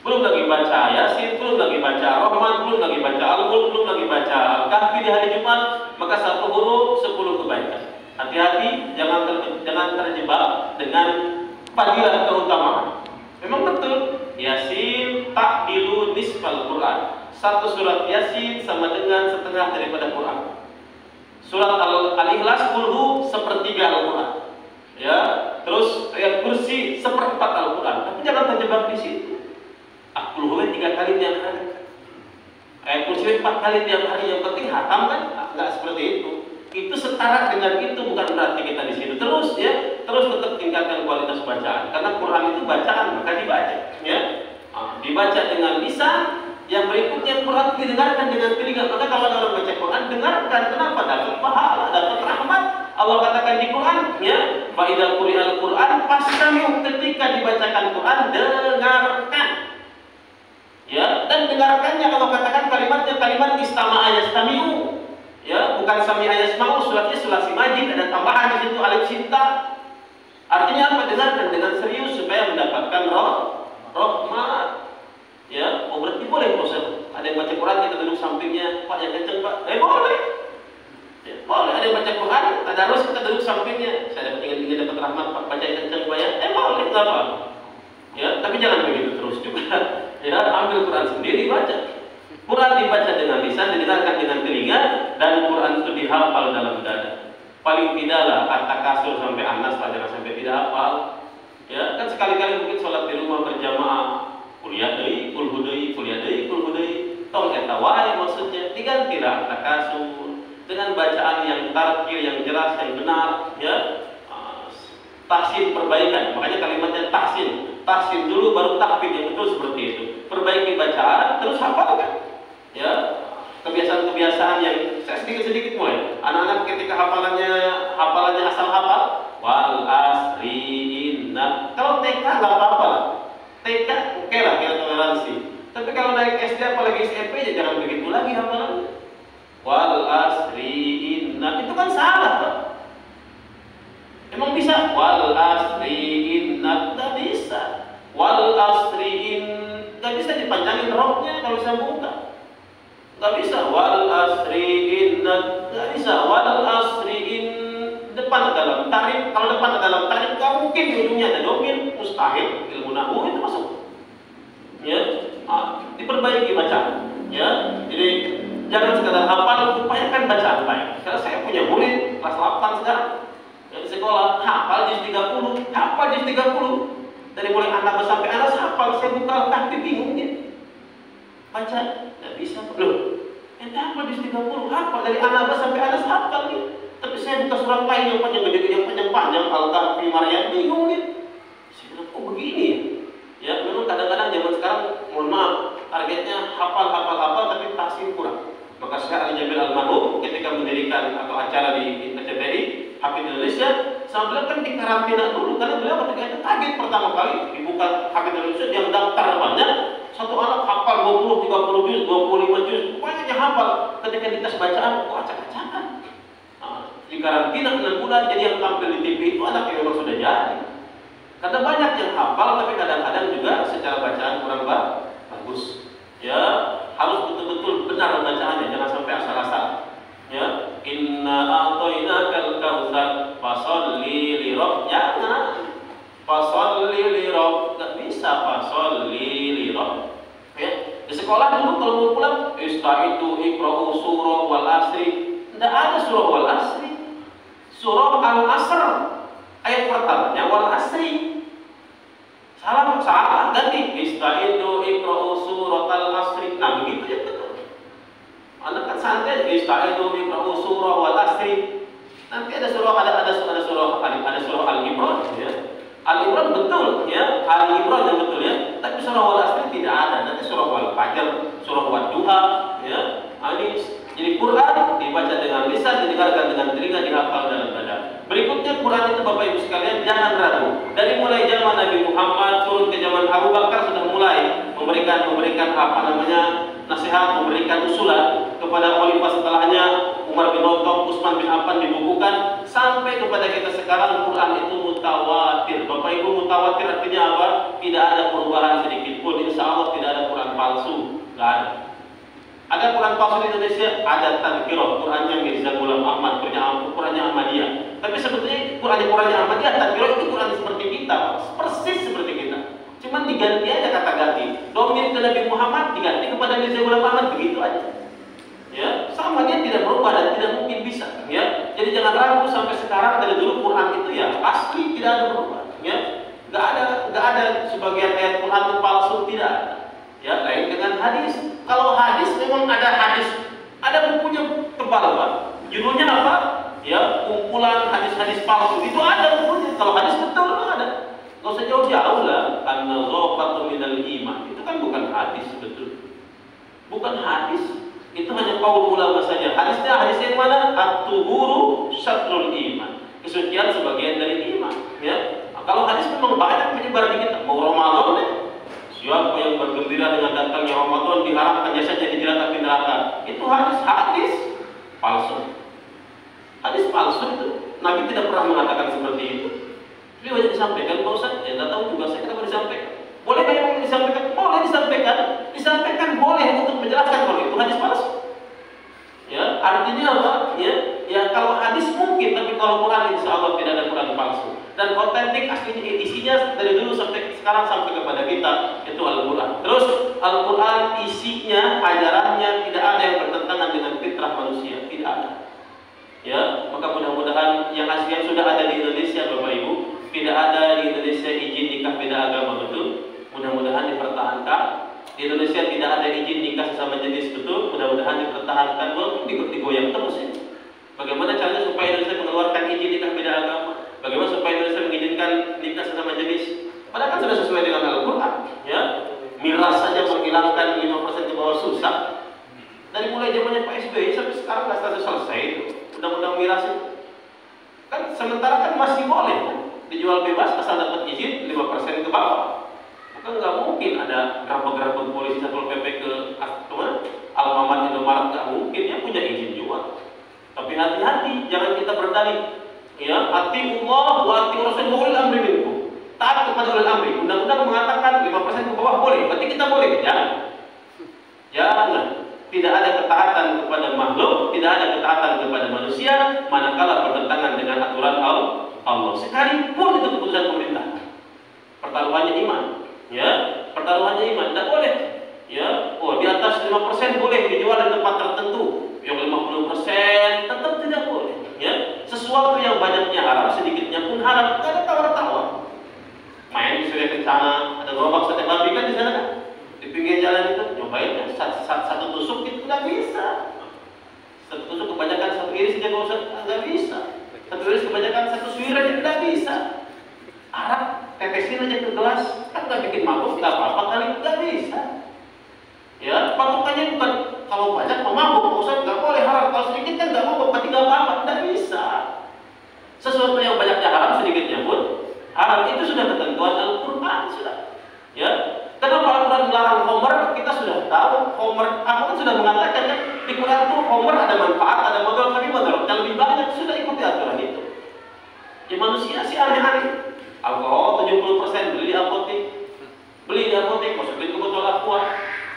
A: Belum lagi baca Yasin, belum lagi baca Rahman, belum lagi baca Al-Mulk, belum lagi baca Al-Kahfi di hari Jumat, maka 1 huruf 10 kebaikan. Hati-hati, jangan terjebak dengan fadilah keutamaan. Memang betul, Yasin ta'dilu nisfal Quran. 1 surat Yasin sama dengan setengah daripada Quran. Surat Al-Ikhlas kulhu sepertiga Al-Quran. Ya, terus ayat kursi seperempat Al-Quran. Tapi jangan terjebak di situ. Kulhu 3 kali tiap hari. Ayat kursi 4 kali tiap hari. Yang penting hatam kan? Enggak seperti itu. Itu setara dengan itu, bukan berarti kita di situ terus ya. Terus tetap tingkatkan kualitas bacaan. Karena Quran itu bacaan, maka dibaca. Ya, dibaca dengan lisan. Yang berikutnya Quran didengarkan dengan telinga. Maka kalau orang baca Quran, dengarkan. Kenapa? Dapat pahala, dapat rahmat. Allah katakan di Quran, ya, fa idza quri'al Quran fastami'u, ketika dibacakan Quran, dengarkan. Ya, dan dengarkannya Allah katakan kalimatnya kalimat istama'a yastami'u. Ya, bukan sami'a yasma'u, suratnya surat si majid, ada tambahan di situ alif cinta. Artinya apa? Dengarkan dengan serius supaya mendapatkan rahmat. Ya, oh berarti boleh Ustaz. Ada yang baca Quran kita duduk sampingnya, Pak yang kenceng Pak. Boleh. Ya, boleh. Ada yang baca Quran, tadarus kita duduk sampingnya. Saya ingin dapat rahmat Pak, baca yang kenceng Pak ya. Boleh, enggak apa. Ya, tapi jangan begitu terus juga. Ya, ambil Quran sendiri baca. Quran dibaca dengan lisan, didengarkan dengan telinga, dan Quran itu dihafal dalam dada. Paling tidaklah kata kasur sampai anas, jangan sampai tidak hafal. Ya, kan sekali-kali mungkin sholat di rumah berjamaah, kuliah deui, kulhu deui, kuliah deui, kulhu deui. Tong eta wae maksudnya, digantilah kata kasur dengan bacaan yang tartil, yang jelas, yang benar, ya. Tahsin perbaikan, makanya kalimatnya tahsin. Tahsin dulu baru takbir, yang betul seperti itu. Perbaiki bacaan, terus hafalkan. Ya, kebiasaan-kebiasaan yang saya sedikit-sedikit mulai. Anak-anak ketika hafalannya asal hafal, wal asri inna. Kalau TK nggak apa-apa, TK oke lah, kita toleransi. Tapi kalau naik SD apalagi SMP ya jangan begitu lagi hafalannya. Wal asri inna itu kan salah, Pak. Emang bisa? Wal asri inna nggak bisa. Wal asri in nggak bisa dipanjangin roknya kalau saya buka. Nggak bisa. Wal asri inna nggak bisa. Wal asri in depan dalam tarif. Kalau depan dalam tarif nggak mungkin ujungnya ada domir, mustahil. Ilmu nahwu itu masuk. Ya, diperbaiki bacaan. Ya, jadi jangan sekadar hafal, upayakan bacaan baik. Karena saya punya murid kelas 8 sekarang. Di sekolah, hafal juz 30, hafal juz 30. Dari mulai anak sampai anak hafal, saya buka takbir bingung dia. Baca, nggak bisa. Loh, hafal juz 30, hafal dari anak sampai anak hafal nih. Tapi saya buka surat lain yang panjang-panjang, Al-Kahfi, Maryam, bingung dia. Saya bilang, kok begini ya? Ya, memang kadang-kadang zaman sekarang, mohon maaf, targetnya hafal, tapi tahsin kurang. Maka Syekh Ali Jamil Al-Marhum ketika mendirikan atau acara di PCTI Hafidz Indonesia, saya bilang kan dikarantina dulu karena beliau ketika itu kaget pertama kali dibuka Hafidz Indonesia yang daftar banyak, satu anak hafal 20, 30 juz, 25 juz, banyaknya hafal. Ketika dites bacaan, kok acak-acakan. Dikarantina 6 bulan, jadi yang tampil di TV itu anak yang memang sudah jadi. Karena banyak yang hafal tapi kadang-kadang juga secara bacaan kurang bagus. Ya, harus betul-betul benar bacaannya, jangan sampai asal-asal. Ya, inna a'tainakal kautsar fasholli li rabbik. Jangan. Fasholli li rabbik, enggak bisa fasholli li rabbik. Ya, di sekolah dulu kalau mau pulang, istaitu iqra'u surah wal asri. Enggak ada surah wal asri. Surah Al-Asr ayat pertamanya wal asri. Salah ganti istaitu iqra'u surat al-asri. Nah begitu ya betul. Anda kan santai istaitu iqra'u surah wal asri. Nanti ada surah Al-Imran ya. Al-Imran betul ya, Al-Imran yang betul ya. Tapi surah wal asri tidak ada. Nanti surah wal fajr, surah wad duha ya. Ini jadi Quran dibaca dengan lisan, didengarkan dengan telinga, dihafal dalam dada. Berikutnya Quran itu Bapak Ibu sekalian jangan ragu. Dari mulai zaman Nabi Muhammad turun ke zaman Abu Bakar sudah mulai memberikan nasihat, memberikan usulan kepada khalifah setelahnya, Umar bin Khattab, Utsman bin Affan dibukukan sampai kepada kita sekarang. Quran itu mutawatir. Bapak Ibu, mutawatir artinya apa? Tidak ada perubahan sedikit pun. Insya Allah tidak ada Quran palsu, nggak ada. Ada Quran palsu di Indonesia, ada Tadhkirah, Qurannya Mirza Ghulam Ahmad, Qurannya Ahmadiyah. Tapi sebetulnya Qurannya Ahmadiyah, Tadhkirah itu Quran seperti kita, persis seperti kita. Cuman diganti aja kata ganti. Domir ke Nabi Muhammad diganti kepada Mirza Ghulam Ahmad, begitu aja. Ya, sama dia tidak berubah dan tidak mungkin bisa. Ya, jadi jangan ragu sampai sekarang dari dulu Quran itu ya asli tidak ada berubah. Ya, nggak ada sebagian ayat Quran itu palsu, tidak ada. Ya, lain dengan hadis. Kalau hadis memang ada hadis, ada bukunya tebal Pak. Judulnya apa? Ya, kumpulan hadis-hadis palsu. Itu ada bukunya. Kalau hadis betul ada. Kalau usah jauh-jauh lah. An-nazafatu minal iman. Itu kan bukan hadis betul. Bukan hadis. Itu hanya qaul ulama saja. Hadis yang mana? At-tuhuru syatrul iman. Kesucian sebagian dari iman. Ya. Nah, kalau hadis memang banyak menyebar di kita. Mau Ramadan deh. Siapa yang bergembira dengan datangnya Ramadan diharapkan jasanya dijerat api neraka. Itu hadis palsu. Hadis palsu itu Nabi tidak pernah mengatakan seperti itu. Beliau boleh disampaikan Pak Ustaz? Ya, tidak tahu juga saya kenapa disampaikan. Boleh nggak yang disampaikan? Boleh disampaikan. Disampaikan boleh untuk menjelaskan kalau itu hadis palsu. Ya, artinya apa? Ya kalau hadis mungkin, tapi kalau Quran insya Allah tidak ada Quran palsu. Dan otentik aslinya isinya dari dulu sampai sekarang sampai kepada kita itu Al-Quran. Terus Al-Quran isinya, ajarannya tidak ada yang bertentangan dengan fitrah manusia, tidak ada. Ya, maka mudah-mudahan yang aslinya sudah ada di Indonesia Bapak Ibu, tidak ada di Indonesia izin nikah beda agama, betul? Mudah-mudahan dipertahankan. Di Indonesia tidak ada izin nikah sesama jenis, betul? Mudah-mudahan dipertahankan, walaupun digoyang terus ya. Bagaimana caranya supaya Indonesia mengeluarkan izin nikah beda agama? Bagaimana supaya Indonesia mengizinkan nikah sesama jenis? Padahal kan sudah sesuai dengan Al-Quran, ya. Miras saja menghilangkan 5% ke bawah susah. Dari mulai zamannya Pak SBY sampai sekarang nggak selesai itu. Undang-undang miras itu. Kan sementara kan masih boleh kan? Dijual bebas asal dapat izin 5% ke bawah. Maka nggak mungkin ada gerabak-gerabak polisi Satpol PP ke Alfamart, Indomaret, nggak mungkin, dia punya izin jual. Tapi hati-hati, jangan kita berdalih. Ya, atiullah wa atiur rasul wa ulil amri minkum. Taat kepada ulil amri. Undang-undang mengatakan 5% ke bawah boleh, berarti kita boleh. Jangan. Tidak ada ketaatan kepada makhluk, tidak ada ketaatan kepada manusia, manakala bertentangan dengan aturan Allah. Sekalipun itu keputusan pemerintah. Pertaruhannya iman. Ya, pertaruhannya iman, tidak boleh. Ya, di atas 5% boleh dijual di tempat tertentu. Yang 50% tetap tidak boleh. Ya, sesuatu yang banyaknya haram, sedikitnya pun haram. Tidak ada tawar-tawar. Main di Surya Kencana, ada gerobak sate babi kan di sana kan? Di pinggir jalan itu, nyobain kan? Satu tusuk itu nggak bisa. Satu tusuk kebanyakan satu iris saja nggak bisa. Satu iris kebanyakan satu suir aja nggak bisa. Arab tetesin aja ke gelas, kan nggak bikin mabuk, nggak apa-apa kali, nggak bisa. Ya, patokannya bukan kalau banyak memabuk, Ustaz nggak boleh haram. Kalau sedikit kan nggak mabuk, berarti nggak apa-apa, nggak bisa. Sesuatu yang banyaknya haram, sedikitnya pun haram, itu sudah ketentuan Al-Quran sudah. Ya, kenapa Al-Quran melarang homer? Kita sudah tahu homer. Aku kan sudah mengatakan kan di Quran itu homer ada manfaat, ada modal, tapi modalnya lebih banyak. Sudah ikuti aturan itu. Ya manusia sih aneh-aneh. Alkohol 70% beli di apotek, masukin ke botol aqua,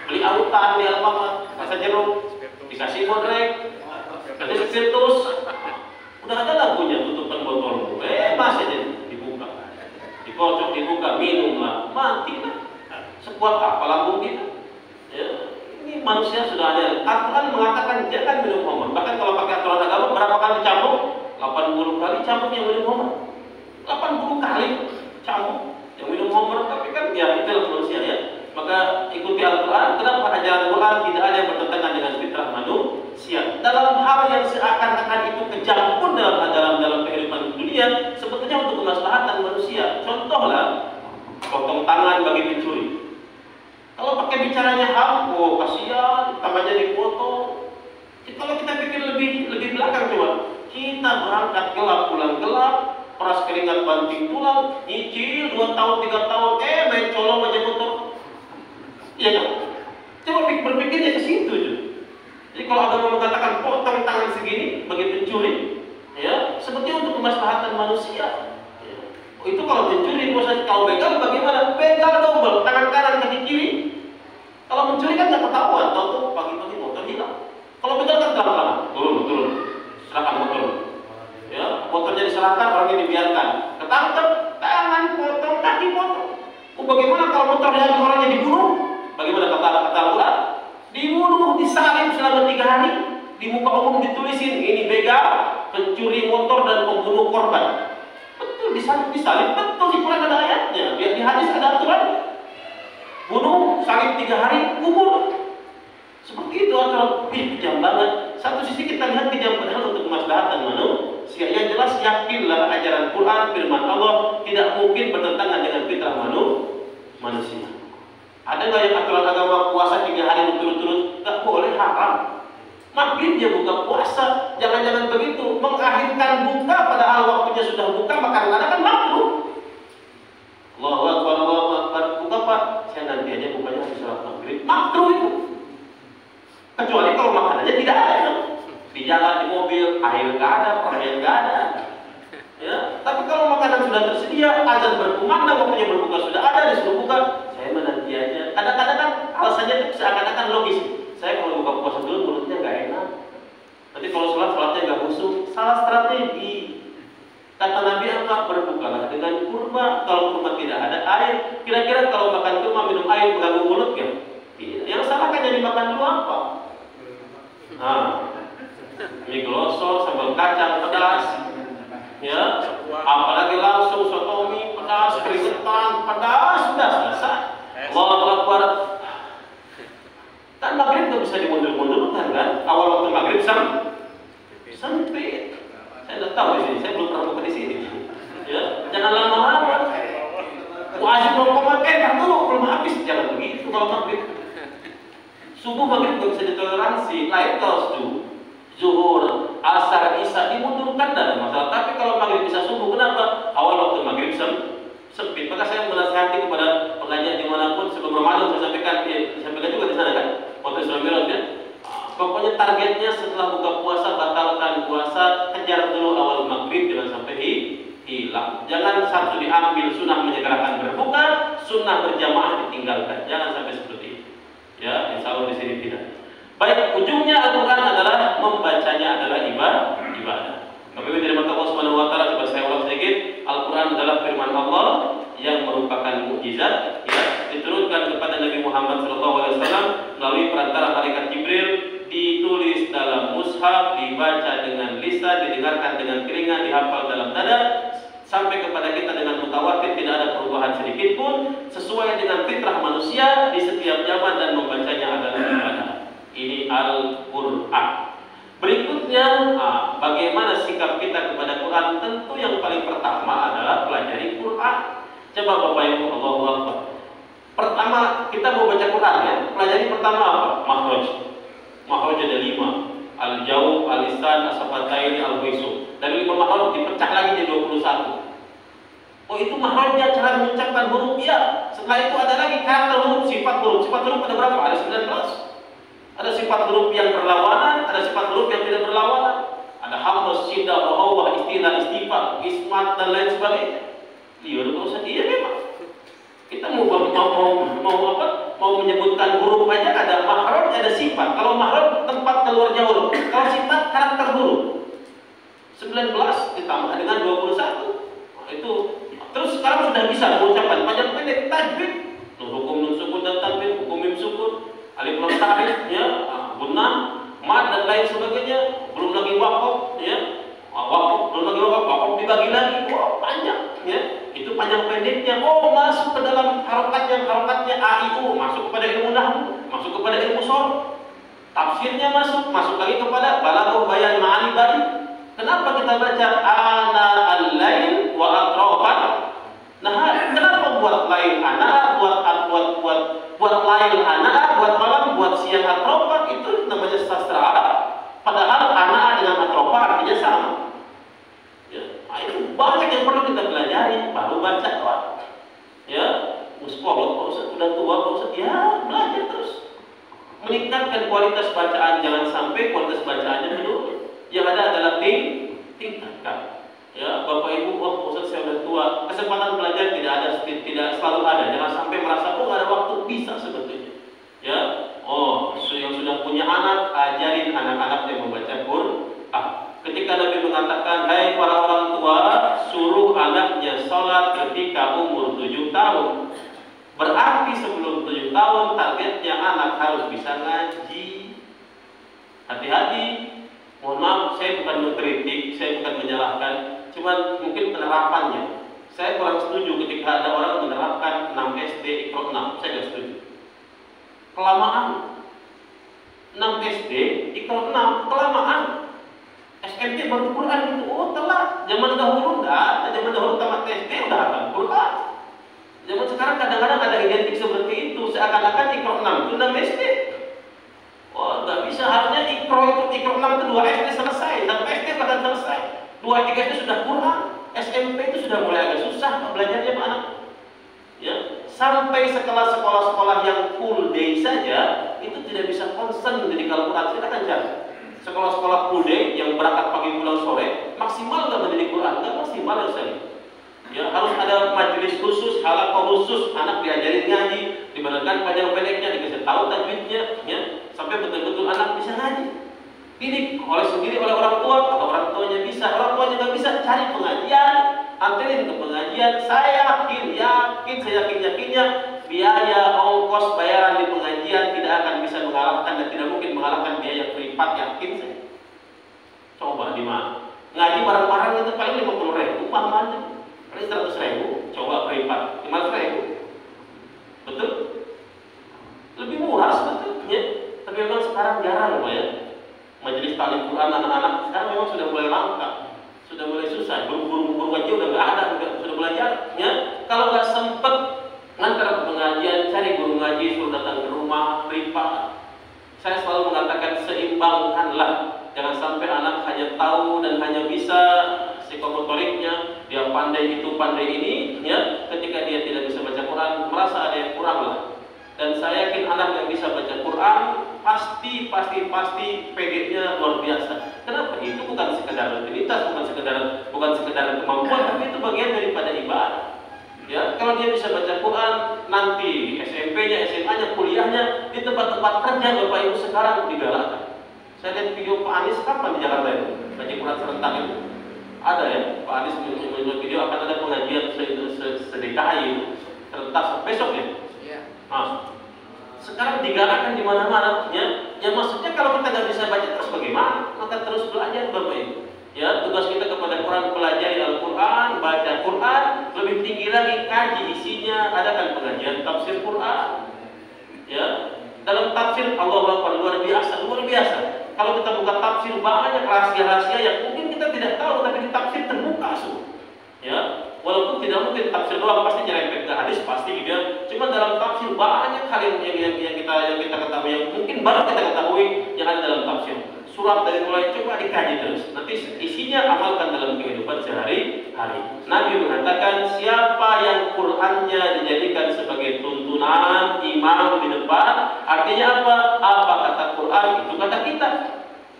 A: beli autan di Alfamart, rasa jeruk, dikasih bodrek, nanti spiritus, udah ada lagunya, tutupan botol, bebas aja dibuka, dikocok, dibuka, minumlah, matilah, sekuat apa lambung kita. Ya, ini manusia sudah ada. Aturan mengatakan jangan minum homer. Bahkan kalau pakai aturan agama berapa kali cambuk? 80 kali cambuk yang minum homer. 80 kali cambuk yang minum homer, tapi kan ya itulah manusia ya. Maka ikuti Al-Quran. Kenapa ajaran Quran tidak ada yang bertentangan dengan fitrah manusia? Dalam hal yang seakan-akan itu kejam pun dalam kehidupan dunia, sebetulnya untuk kemaslahatan manusia. Contohlah, potong tangan bagi pencuri. Kalau pakai bicaranya HAM, kasihan, tambahnya dipotong. Kalau kita pikir lebih belakang coba, kita berangkat gelap, pulang gelap, peras keringat banting tulang, nyicil 2 tahun 3 tahun, main colong aja motor. Iya kan? Coba berpikirnya ke situ aja. Jadi kalau agama mengatakan potong tangan segini bagi pencuri, ya sebetulnya untuk kemaslahatan manusia. Ya. Itu kalau pencuri, kalau begal bagaimana? Begal double, tangan kanan kaki kiri. Kalau mencuri kan nggak ketahuan, tahu pagi-pagi motor hilang. Kalau begal kan terang-terangan, turun, serahkan motor. Ya, motornya diserahkan, orangnya dibiarkan. Ketangkep, tangan potong, kaki potong. Bagaimana kalau motornya orangnya dibunuh? Bagaimana kata Al-Quran? Dibunuh, disalib selama 3 hari. Di muka umum ditulisin, ini begal, pencuri motor dan pembunuh korban. Betul, disalib, betul di Quran ada ayatnya. Di hadis ada aturan. Bunuh, salib 3 hari, kubur. Seperti itu aturan. Kejam banget. Satu sisi kita lihat kejam padahal untuk kemaslahatan manusia. Yang jelas yakinlah ajaran Quran, firman Allah tidak mungkin bertentangan dengan fitrah manusia. Ada nggak yang aturan agama puasa 3 hari berturut-turut? Nggak boleh, haram. Maghrib dia buka puasa, jangan-jangan begitu mengakhirkan buka padahal waktunya sudah buka, makanan kan makruh. Allahu Akbar, Allahu Akbar, buka Pak. Saya nanti aja bukanya habis sholat maghrib. Makruh itu. Kecuali kalau makanannya tidak ada, ya. Di jalan, di mobil, air nggak ada, permen nggak ada. Ya, tapi kalau makanan sudah tersedia manusia, azan berkumandang, waktunya berbuka sudah ada, disuruh buka, saya menanti aja. Kadang-kadang kan alasannya itu seakan-akan logis. Saya kalau buka puasa dulu mulutnya nggak enak. Nanti kalau sholatnya nggak khusyuk. Salah strategi. Kata Nabi apa? Berbukalah dengan kurma. Kalau kurma tidak ada air, kira-kira kalau makan kurma minum air mengganggu mulut nggak? Tidak. Yang salah kan jadi makan dulu apa? Nah, mie glosor, sambal kacang pedas, ya, apalagi langsung soto mie pedas, keringetan pedas, sudah selesai. Allahu Akbar. Kan maghrib nggak bisa dimundur-mundurkan kan? Awal waktu maghrib sempit. Saya tidak tahu di sini, saya belum pernah buka di sini. Ya, jangan lama-lama. Muazin mau makan, dulu belum habis, jangan begitu kalau maghrib. Subuh maghrib nggak bisa ditoleransi, lain kalau zuhur, asar, isya dimundurkan tidak ada masalah. Tapi kalau maghrib bisa subuh, kenapa? Awal waktu maghrib sempit. Maka saya menasihati kepada pengajian dimanapun sebelum Ramadan saya sampaikan juga di sana kan. Waktu Islam ya. Pokoknya targetnya setelah buka puasa batalkan puasa, kejar dulu awal maghrib jangan sampai hilang. Jangan satu diambil sunnah menyegerakan berbuka, sunnah berjamaah ditinggalkan. Jangan sampai seperti itu. Ya, insya Allah di sini tidak. Baik, ujungnya Al-Quran adalah membacanya adalah ibadah. Tapi tidak mata Allah Subhanahu Wa Taala, coba saya ulang sedikit. Al-Quran adalah firman Allah yang merupakan mukjizat, ya, diturunkan kepada Nabi Muhammad SAW melalui perantara malaikat Jibril, ditulis dalam mushaf, dibaca dengan lisan, didengarkan dengan telinga, dihafal dalam dada, sampai kepada kita dengan mutawatir, tidak ada perubahan sedikit pun, sesuai dengan fitrah manusia di setiap zaman dan membacanya adalah ibadah. Ini Al-Quran. Berikutnya, bagaimana sikap kita kepada Quran? Tentu yang paling pertama adalah pelajari Quran. Coba Bapak Ibu, Allahu Akbar. Pertama kita mau baca Quran ya, pelajari pertama apa? Makhraj. Makhraj ada 5. Al-Jawf, Al-Lisan, As-Safataini, Al-Huisu. Dari 5 makhraj dipecah lagi jadi 21. Oh, itu makhrajnya cara mengucapkan huruf ya. Setelah itu ada lagi karakter huruf, sifat huruf. Sifat huruf ada berapa? Ada 19. Ada sifat huruf yang berlawanan, ada sifat huruf yang tidak berlawanan. Ada hamzah, syiddah, rohawah, istilah, istifal, ismat dan lain sebagainya. Iya, memang. Kita mau menyebutkan huruf aja ada makhraj, ada sifat. Kalau makhraj tempat keluarnya huruf, kalau sifat karakter huruf. 19 ditambah dengan 21. Nah, itu terus sekarang sudah bisa mengucapkan panjang pendek tajwid. Hukum nun sukun dan tanwin, hukum mim sukun, alif lam tahrif, ya, gunnah, mad dan lain sebagainya. Belum lagi waqaf, ya. Belum lagi waqaf dibagi lagi. Wah, panjang, ya. Itu panjang pendeknya. Oh, masuk ke dalam harokatnya a i u, masuk kepada ilmu nahwu, masuk kepada ilmu sharh. Tafsirnya masuk lagi kepada balaghah, bayan, ma'ani, bari. Kenapa kita baca ana al-lail wa atrafan? Nah, kenapa buat lain ana, buat lain ana, buat malam, buat siang atrafan? Itu namanya sastra Arab. Padahal ana dengan atrafan artinya sama. Ya, itu banyak yang perlu kita pelajari baru baca Quran. Ya, sekolah Pak Ustaz sudah tua Pak Ustaz, ya belajar terus. Meningkatkan kualitas bacaan, jangan sampai kualitas bacaannya menurun. Yang ada adalah tingkatkan. Ya, Bapak Ibu, oh Ustaz saya sudah tua, kesempatan belajar tidak selalu ada. Jangan sampai merasa oh ada waktu, bisa sebetulnya. Ya, oh yang sudah punya anak, ajarin anak-anaknya membaca Quran. Ketika Nabi mengatakan, hai para orang tua, suruh anaknya sholat ketika umur 7 tahun. Berarti sebelum 7 tahun targetnya anak harus bisa ngaji. Hati-hati. Mohon maaf, saya bukan mengkritik, saya bukan menyalahkan, cuma mungkin penerapannya. Saya kurang setuju ketika ada orang menerapkan 6 SD, Iqra 6. Saya tidak setuju. Kelamaan. 6 SD, Iqra 6, kelamaan. SMP baru Quran itu, oh telat. Zaman dahulu enggak, zaman dahulu tamat SD udah hafal Quran. Zaman sekarang kadang-kadang ada identik seperti itu, seakan-akan Iqra 6 itu 6 SD. Oh, nggak bisa, harusnya Iqra 6 itu 2 SD selesai, 1 SD bahkan selesai, 2-3 SD sudah Quran, SMP itu sudah mulai agak susah belajarnya Pak anak. Ya, sampai sekolah-sekolah yang full day saja itu tidak bisa concern mendidik Al-Quran. Kita kan cari sekolah-sekolah full day yang berangkat pagi pulang sore, maksimal nggak mendidik Quran, nggak maksimal ya saya. Ya, harus ada khusus anak diajarin ngaji, dibenarkan panjang pendeknya, dikasih tahu tajwidnya, ya, sampai betul-betul anak bisa ngaji. Ini oleh sendiri oleh orang tua, atau orang tuanya bisa, orang tuanya nggak bisa, cari pengajian, anterin ke pengajian. Saya yakinnya biaya ongkos bayaran di pengajian tidak akan bisa mengalahkan dan tidak mungkin mengalahkan biaya privat, yakin saya. Coba di mana? Ngaji barang-barang itu paling 50.000, pahamannya paling 100.000. Coba privat 500.000, betul? Lebih murah sebetulnya. Tapi memang sekarang jarang, Pak, ya. Majelis taklim Quran anak-anak sekarang memang sudah mulai langka, sudah mulai susah. Guru-guru ngaji udah nggak ada, sudah mulai jarang. Ya, kalau nggak sempet ngantar ke pengajian, cari guru ngaji, suruh datang ke rumah privat. Saya selalu mengatakan seimbangkanlah. Jangan sampai anak hanya tahu dan hanya bisa psikomotoriknya, dia pandai itu pandai ini, ya. Ketika dia tidak bisa baca Quran, merasa ada yang kurang lah. Dan saya yakin anak yang bisa baca Quran pasti PD-nya luar biasa. Kenapa? Itu bukan sekedar rutinitas, bukan sekedar kemampuan, tapi itu bagian daripada ibadah. Ya, kalau dia bisa baca Quran, nanti SMP-nya, SMA-nya, kuliahnya di tempat-tempat kerja Bapak Ibu sekarang digalakkan. Saya lihat video Pak Anies kapan di Jakarta itu, baca Quran serentak itu. Ada ya, Pak Anies membuat video akan ada pengajian sedekah itu serentak besok ya. Nah, sekarang digalakkan di mana-mana, ya. Ya maksudnya kalau kita nggak bisa baca terus bagaimana? Maka terus belajar Bapak Ibu. Ya, tugas kita kepada Quran, pelajari Al-Quran, baca Quran, lebih tinggi lagi kaji isinya, adakan pengajian tafsir Quran. Ya, dalam tafsir Allahu Akbar luar biasa. Kalau kita buka tafsir banyak rahasia-rahasia yang mungkin kita tidak tahu, tapi di tafsir terbuka semua. Ya, walaupun tidak mungkin tafsir doang pasti nyerempet ke hadis pasti gitu ya. Cuma dalam tafsir banyak hal yang kita ketahui, yang mungkin baru kita ketahui yang ada dalam tafsir. Surat dari mulai coba dikaji terus. Nanti isinya amalkan dalam kehidupan sehari-hari. Nabi mengatakan siapa yang Qur'annya dijadikan sebagai tuntunan imam di depan, artinya apa? Apa kata Quran itu kata kita.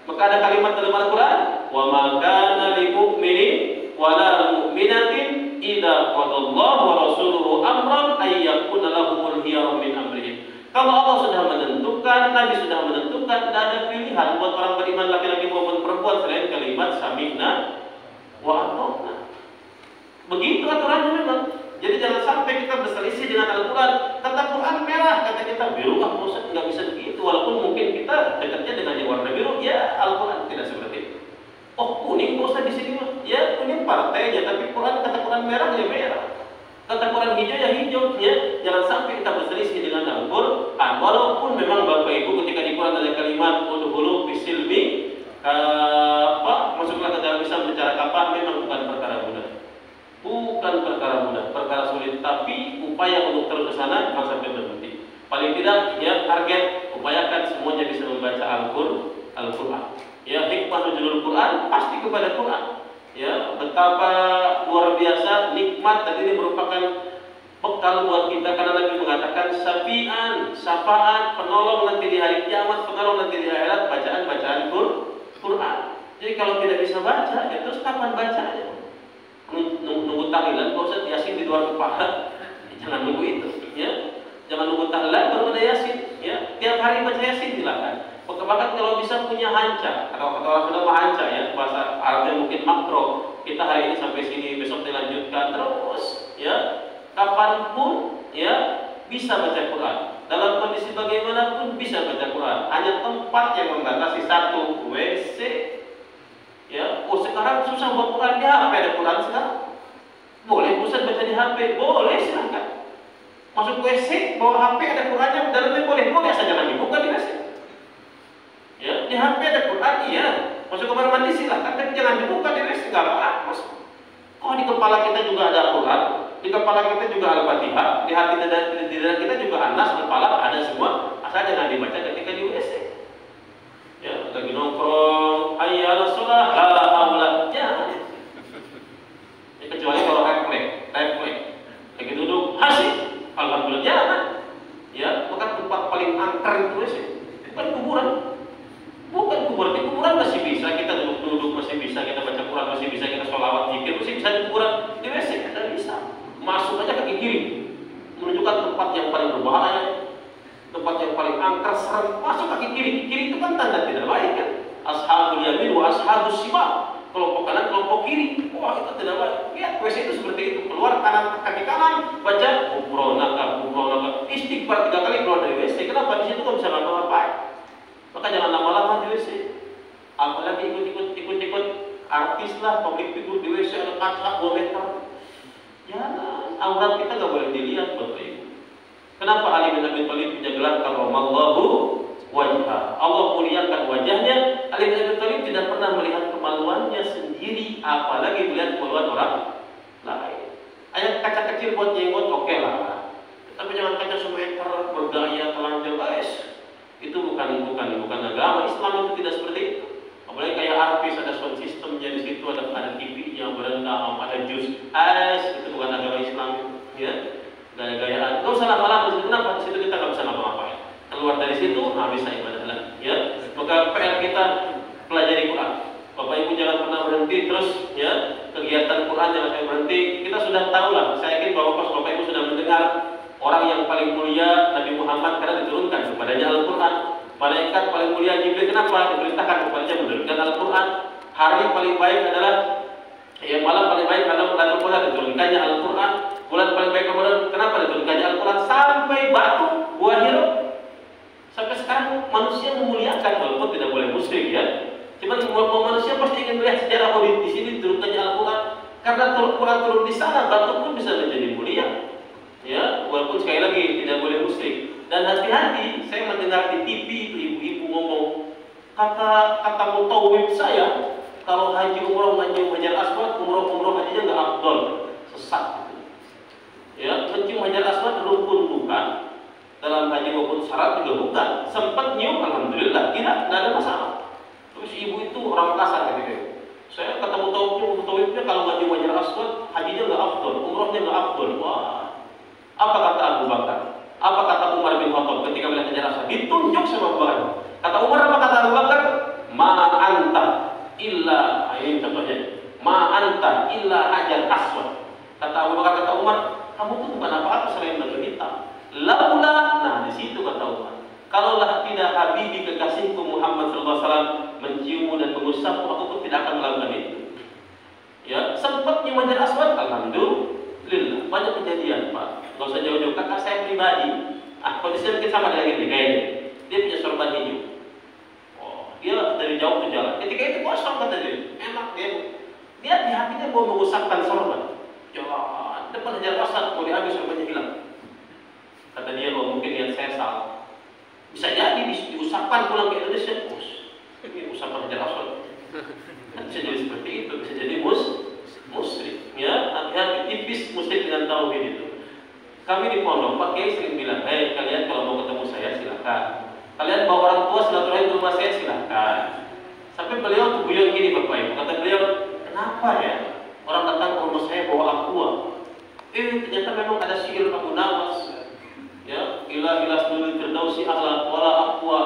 A: Maka ada kalimat dalam Al-Quran, wa ma kana lil mu'minin wa la mu'minatin idza qadallahu wa rasuluhu amran ay yakuna lahumul khiyaratu min amrihim. Kalau Allah sudah menentukan, Nabi sudah menentukan, tidak ada pilihan buat orang beriman laki-laki maupun perempuan selain kalimat sami'na wa ata'na. Begitu aturannya memang. Jadi jangan sampai kita berselisih dengan Al-Quran. Kata Quran merah, kata kita biru, Ustaz nggak bisa begitu. Walaupun mungkin kita dekatnya dengan yang warna biru, ya Al-Quran tidak seperti itu. Oh kuning Ustaz di sini mah, ya kuning partainya, tapi kata Quran merah ya merah. Kata Quran hijau ya hijau, ya. Jangan sampai kita berselisih dengan Al-Quran. Walaupun memang Bapak Ibu ketika di Quran ada kalimat udhulu fisilmi, masuklah ke dalam Islam secara kapan, memang bukan perkara mudah. Bukan perkara mudah, perkara sulit. Tapi upaya untuk terus ke sana jangan sampai berhenti. Paling tidak, ya target upayakan semuanya bisa membaca Al-Quran. Ya hikmah nuzulul Quran pasti kepada Quran. Ya betapa luar biasa nikmat, dan ini merupakan bekal buat kita karena Nabi mengatakan syafaat, penolong nanti di hari kiamat, penolong nanti di akhirat, bacaan Quran. Jadi kalau tidak bisa baca, ya terus kapan bacanya? Nunggu tahlilan, kalau Ustaz Yasin di luar kepala, jangan nunggu itu, ya. Jangan nunggu tahlilan baru ada Yasin, ya. Tiap hari baca Yasin silakan. Bahkan kalau bisa punya hanca, atau kata orang Sunda hanca ya, bahasa Arabnya mungkin makro. Kita hari ini sampai sini, besok dilanjutkan terus, ya. Kapanpun, ya bisa baca Quran. Dalam kondisi bagaimanapun bisa baca Quran. Hanya tempat yang membatasi satu, WC. Ya, sekarang susah buat Quran di HP, ada Quran sekarang. Boleh Ustaz baca di HP, boleh silahkan. Masuk WC, bawa HP ada Qurannya, dalamnya boleh saja lagi, bukan di WC. Ya, di HP ada Quran, iya. Masuk kamar mandi silahkan, tapi jangan dibuka di WC, nggak apa-apa. Oh, di kepala kita juga ada Quran, di kepala kita juga Al-Fatihah, di hati dan di dada kita juga An-Nas, kepala ada semua, asal jangan dibaca ketika di WC. Ya, lagi nongkrong, ayyala sholah, la haula, jangan. Ya, kecuali kalau refleks, lagi duduk, hasib, alhamdulillah, jangan. Ya, bukan tempat paling angker itu WC, bukan kuburan. Di kuburan masih bisa kita duduk, masih bisa kita baca Quran, masih bisa kita sholawat, zikir, masih bisa di kuburan. Di WC kita bisa. Masuk aja kaki kiri. serem, masuk kaki kiri. Kiri itu kan tanda tidak baik kan. Ashabul yamin wa ashabus shimal. Kelompok kanan, kelompok kiri. Wah, itu tidak baik. Lihat WC itu seperti itu. Keluar kanan, kaki kanan, baca ghufranaka, istighfar 3 kali keluar dari WC. Kenapa? Di situ kan bisa ngapa-ngapain. Maka jangan lama-lama di WC. Apalagi ikut artis lah, public figure di WC ada kaca 2 meter. Ya, aurat kita nggak boleh dilihat, Bapak Ibu. Kenapa Ali bin Abi Thalib punya gelar karramallahu wajhah? Allah muliakan wajahnya. Ali bin Abi Thalib tidak pernah melihat kemaluannya sendiri, apalagi melihat kemaluan orang lain. Ayat kaca kecil buat nyengot oke lah, tapi jangan kaca semeter bergaya telanjang, guys. Itu bukan agama Islam, itu tidak seperti itu. Apalagi kayak artis ada sound systemnya di situ, ada TV-nya berendam, ada jus, itu bukan agama Islam, ya. Gaya-gayaan, nggak usah lama-lama. Kenapa? Di situ kita nggak bisa ngapa-ngapain. Keluar dari situ, bisa ibadah lagi, ya. Maka PR kita pelajari Quran. Bapak Ibu jangan pernah berhenti terus, ya. Kegiatan Quran jangan sampai berhenti. Kita sudah tahu lah. Saya yakin bahwa Bapak Ibu sudah mendengar orang yang paling mulia Nabi Muhammad karena diturunkan kepadanya Al-Quran. Malaikat paling mulia Jibril, kenapa? Diperintahkan kepadanya menurunkan Al-Quran. Hari paling baik adalah, malam paling baik adalah Lailatul Qadar, diturunkannya Al-Quran. Bulan paling baik Ramadan, kenapa diturunkannya Al-Quran? Sampai batu, buah hiro. Sampai sekarang manusia memuliakan, walaupun tidak boleh musyrik, ya. Cuman manusia pasti ingin melihat sejarah di sini diturunkannya Al-Quran. Karena Al-Quran turun di sana, batu pun bisa menjadi mulia. Ya, walaupun sekali lagi tidak boleh musyrik. Dan hati-hati, saya mendengar di TV itu ibu-ibu ngomong, kata mutawif saya, kalau haji umroh mencium Hajar Aswad, umroh hajinya nggak afdol, sesat. Ya, mencium Hajar Aswad rukun bukan, dalam haji maupun syarat juga bukan. Sempat nyium, alhamdulillah, tidak ada masalah. Terus ibu itu orang kasar gitu. Saya kata mutawifnya kalau nggak nyium Hajar Aswad, hajinya nggak afdol, umrohnya nggak afdol. Wah, apa kata Abu Bakar? Apa kata Umar bin Khattab ketika melihat Hajar Aswad? Ditunjuk sama Abu Bakar. Kata Umar, apa kata Abu Bakar? Ma anta illa, ini contohnya, ma anta illa Hajar Aswad. Kata Abu Bakar, kata Umar, kamu tuh bukan apa-apa selain batu hitam. Laula, nah di situ kata Umar, kalaulah tidak Habibi kekasihku Muhammad SAW menciummu dan mengusapmu, aku pun tidak akan melakukan itu. Ya, sempat nyium Hajar Aswad, alhamdulillah, banyak kejadian, Pak. Gak usah jauh-jauh. Kakak saya pribadi, kondisinya mungkin sama dengan ini, kayaknya. Dia punya sorban hijau. Oh, dia dari jauh ke jalan. Ketika itu kosong kata dia, enak dia di hatinya mau mengusapkan sorban. Jalan depan Hajar Aswad, mau diambil sorbannya hilang. Kata dia, oh mungkin lihat saya salah. Bisa jadi diusapkan pulang ke Indonesia, ini usapan Hajar Aswad. Bisa jadi seperti itu, bisa jadi musyrik. Ya, hati-hati tipis musyrik dengan tauhid itu. Kami di pondok, Pak Kiai sering bilang, kalian kalau mau ketemu saya silakan. Kalian bawa orang tua silaturahmi ke rumah saya silakan. Sampai beliau tuh guyon gini Bapak Ibu, kata beliau, kenapa ya orang datang ke rumah saya bawa aqua? Ternyata memang ada syair Abu Nawas. Ya, ilah dulu firdausi ahla wala aqua.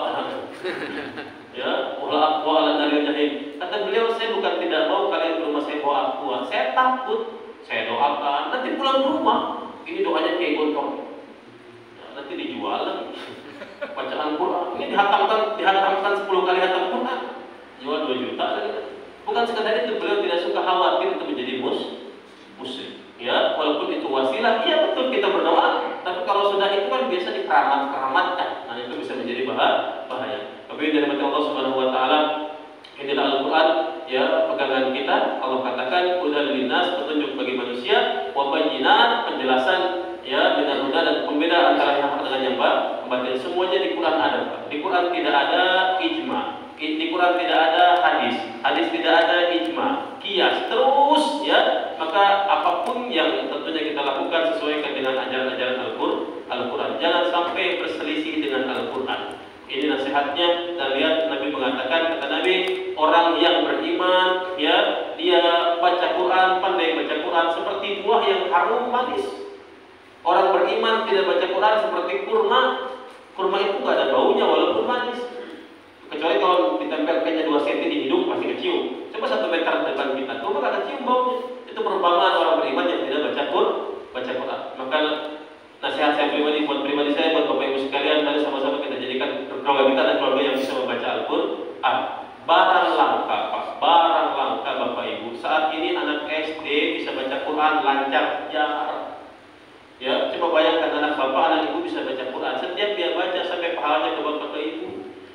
A: Ya, wala aqua ala naril jahim. Kata beliau, saya bukan tidak mau kalian ke rumah saya bawa aqua. Saya takut, saya doakan nanti pulang ke rumah. Ini doanya kayak gontor, nanti dijual lagi. Bacaan Quran ini dihantamkan 10 kali hatam Quran, jual 2 juta lagi. Bukan sekadar itu, beliau tidak suka khawatir untuk menjadi musyrik. Ya, walaupun itu wasilah, iya betul kita berdoa, tapi kalau sudah itu kan biasa dikeramatkan. Nah, itu bisa menjadi bahaya. Tapi dari Allah Subhanahu wa taala, inilah Al-Quran, ya, pegangan kita. Allah katakan hudal linnas, petunjuk bagi manusia, wa bayyinat, penjelasan, ya, dengan huda dan pembeda antara yang hak dengan yang batil. Semuanya di Quran ada, Pak. Di Quran tidak ada ijma, di Quran tidak ada hadis tidak ada ijma, kias terus, ya. Maka apapun yang tentunya kita lakukan sesuaikan dengan ajaran-ajaran Al-Quran. Jangan sampai berselisih dengan Al-Quran. Ini nasihatnya. Dan lihat Nabi mengatakan, kata Nabi, orang yang beriman, ya, dia baca Quran, pandai baca Quran seperti buah yang harum manis. Orang beriman tidak baca Quran seperti kurma. Kurma itu gak ada baunya walaupun manis. Kecuali kalau ditempelkannya 2 cm di hidung pasti kecium. Coba 1 meter depan kita, kurma gak kecium baunya. Itu perumpamaan orang beriman yang tidak baca Quran. Maka nasihat saya pribadi, buat pribadi saya, buat Bapak Ibu sekalian, mari sama-sama kita jadi keluarga kita ada keluarga yang bisa membaca Al-Quran. Barang langka, Pak. Barang langka, Bapak Ibu. Saat ini anak SD bisa baca Quran lancar, ya. Coba bayangkan anak bapak, anak ibu bisa baca Quran. Setiap dia baca sampai pahalanya ke bapak ke ibu.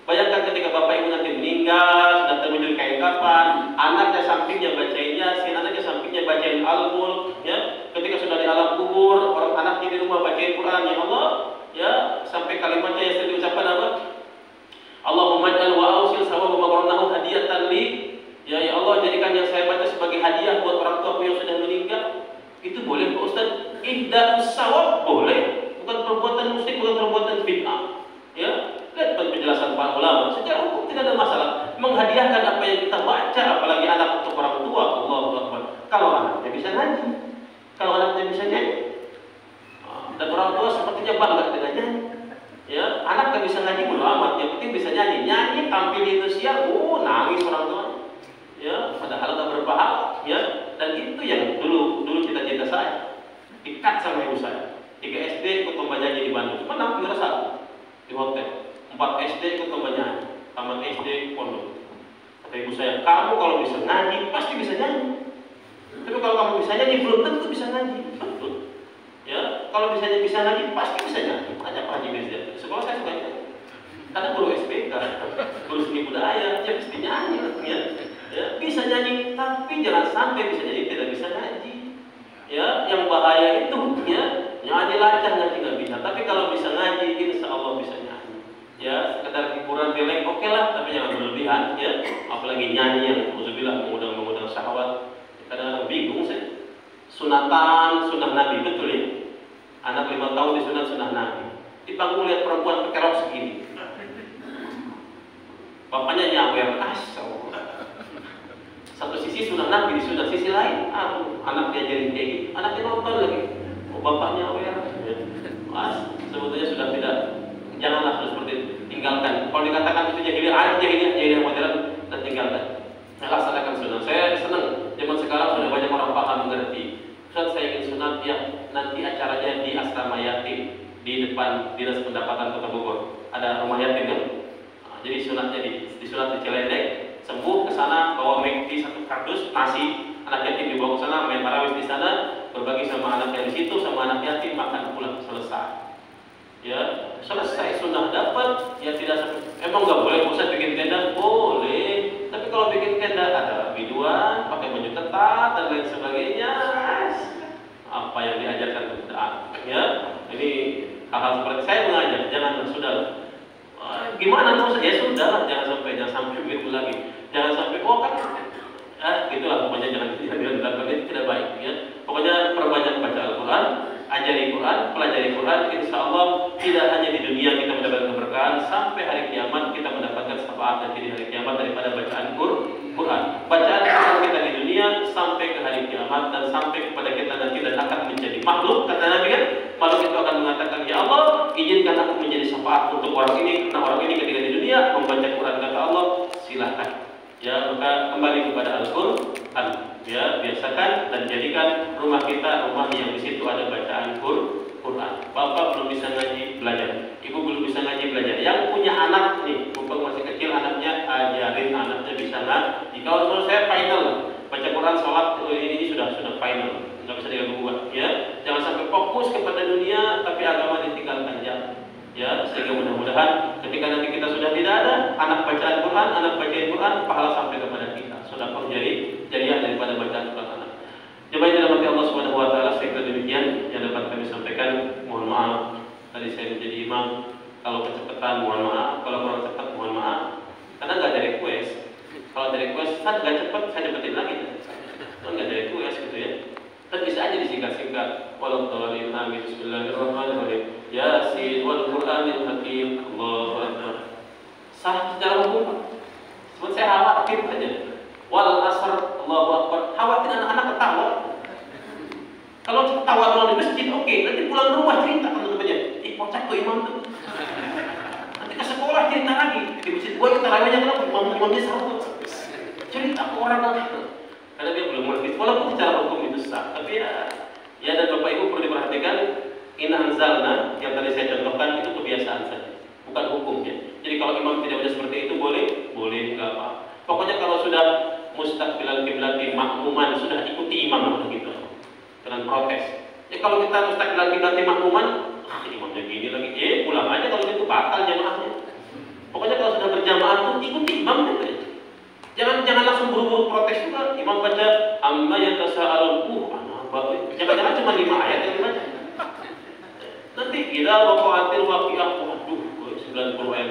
A: Bayangkan ketika bapak ibu nanti meninggal, sudah terwujud kain kapan, anaknya sampingnya bacain Yasin, anaknya sampingnya bacain Al-Mulk, ya. Ketika sudah di alam kubur, orang anaknya di rumah bacain Quran, ya Allah, ya, sampai kalimatnya yang sering diucapkan apa? Allahumma ij'al wa ausil sawaba ma qaranahu hadiyatan li. Ya Allah, jadikan yang saya baca sebagai hadiah buat orang tuaku yang sudah meninggal. Itu boleh Pak Ustaz? Ihda'us sawab boleh. Bukan perbuatan musyrik, bukan perbuatan bid'ah. Ya, lihat penjelasan para ulama. Secara hukum tidak ada masalah. Menghadiahkan apa yang kita baca, apalagi anak untuk orang tua. Allahu Akbar. Kalau anaknya bisa ngaji, kalau anaknya bisa nyanyi, dan orang tua sepertinya bangga dengan nyanyi. Ya, anak gak bisa ngaji bodo amat, yang penting bisa nyanyi. Nyanyi tampil di Indonesia, nangis orang tua. Ya, padahal gak berpahala. Ya, dan itu yang dulu cita-cita saya. Ikat sama ibu saya. 3 SD ikut lomba nyanyi di Bandung. Menang juara 1 di hotel. 4 SD ikut lomba nyanyi. Taman SD pondok. Kata ibu saya, kamu kalau bisa nyanyi pasti bisa nyanyi. Tapi kalau kamu bisa nyanyi belum tentu bisa nyanyi. Betul. Ya, kalau bisa nyanyi pasti bisa nyanyi. Tanya Pak Haji Mirza. Sekolah saya suka nyanyi. Karena guru SPK, guru seni budaya, dia pasti nyanyi. Ya, bisa nyanyi, tapi jangan sampai bisa nyanyi tidak bisa ngaji. Ya, yang bahaya itu ya nyanyi lancar ngaji nggak bisa. Tapi kalau bisa ngaji, insya Allah bisa nyanyi. Ya, sekedar hiburan relek oke lah, tapi jangan berlebihan. Ya, apalagi nyanyi yang alhamdulillah mengundang syahwat. Kadang-kadang bingung saya. Sunatan, sunnah Nabi, betul ya? Anak 5 tahun disunat sunnah Nabi. Di panggung lihat perempuan pakai rok segini. Bapaknya nyawer, asal. Satu sisi sunnah Nabi, di sunnah sisi lain, anak diajarin kayak gitu. Anaknya nonton lagi, bapaknya nyawer. Sebetulnya sudah tidak. Janganlah seperti itu. Tinggalkan. Kalau dikatakan itu jahiliyah modern, dan tinggalkan. Laksanakan sunnah. Saya senang. Zaman sekarang sudah banyak orang paham mengerti. Ustaz, saya ingin sunat yang nanti acaranya di asrama yatim di depan Dinas Pendapatan Kota Bogor. Ada rumah yatim kan? Jadi sunatnya disunat di Ciledeg, sembuh ke sana bawa McD 1 kardus nasi, anak yatim dibawa ke sana main tarawih di sana, berbagi sama anak yang di situ sama anak yatim, makan pulang selesai. Ya, selesai sunnah dapat. Ya tidak emang nggak boleh Ustaz bikin tenda? Boleh. Tapi kalau bikin tenda ada biduan, pakai baju ketat dan lain sebagainya. Apa yang diajarkan kepada ya? Ini hal-hal seperti saya mengajar, jangan sudah. Gimana tuh? Ya sudah, jangan sampai begitu lagi. Jangan sampai kan gitulah pokoknya jangan dilakukan, itu tidak baik ya. Pokoknya perbanyak baca Al-Quran, ajari Quran, pelajari Quran, insya Allah tidak hanya di dunia kita mendapatkan keberkahan, sampai hari kiamat kita mendapatkan syafaat nanti di hari kiamat daripada bacaan Quran. Bacaan Quran kita di dunia sampai ke hari kiamat dan sampai kepada kita nanti dan akan menjadi makhluk. Kata Nabi kan, makhluk itu akan mengatakan, ya Allah, izinkan aku menjadi syafaat untuk orang ini, karena orang ini ketika di dunia membaca Quran. Kata Allah, silahkan. Ya, maka kembali kepada Al-Quran. Ya, biasakan dan jadikan rumah kita rumah yang di situ ada bacaan Quran. Bapak belum bisa ngaji, belajar. Ibu belum bisa ngaji, belajar. Yang punya anak nih, mumpung masih kecil anaknya, ajarin anaknya bisa ngaji. Kalau menurut saya final, baca Quran, sholat ini sudah final, nggak bisa diganggu. Ya, jangan sampai fokus kepada dunia, tapi agama ditinggalkan ya, sehingga mudah-mudahan ketika nanti kita sudah tidak ada anak bacaan Quran, anak bacain Quran, pahala sampai kepada kita. Sudah menjadi jariah daripada bacaan Quran anak. Jemaah yang dirahmati Allah Subhanahu wa taala, saya kira demikian yang dapat kami sampaikan. Mohon maaf tadi saya menjadi imam, kalau kecepatan mohon maaf, kalau kurang cepat mohon maaf. Karena nggak ada request. Kalau ada request, saya nggak cepat, saya cepetin lagi. Kalau nggak ada request gitu ya. Dan bisa aja disingkat-singkat. Wallahu a'lam. Bismillahirrahmanirrahim. Yasin wal Qur'anil Hakim. Allahu Akbar. Sah secara hukum. Sebut saya khawatir aja. Wal asr. Allahu Akbar. Khawatir anak-anak ketawa. Kalau ketawa doang di masjid oke. Nanti pulang ke rumah cerita teman-temannya. Kocak tuh imam tuh. Nanti ke sekolah cerita lagi. Di masjid gua kita rawanya kenapa? Imamnya salah. Cerita ke orang lagi. Karena dia belum mengerti. Walaupun secara hukum itu sah. Tapi ya dan Bapak Ibu perlu diperhatikan. Inna anzalna yang tadi saya contohkan itu kebiasaan saja. bukan hukumnya. Jadi kalau imam tidak baca seperti itu boleh nggak apa. Pokoknya kalau sudah mustaqbilal kiblati makmuman sudah ikuti imam begitu. Dengan protes. Ya kalau kita mustaqbilal kiblati makmuman, imamnya gini lagi, pulang aja kalau gitu batal jamaahnya. Pokoknya kalau sudah berjamaah tuh ikuti imam gitu. Jangan langsung buru-buru protes juga. Imam baca amma yatasaalun, jangan-jangan cuma 5 ayat yang dibaca. Nanti idza waqa'atil waqi'ah, waduh 90 ayat.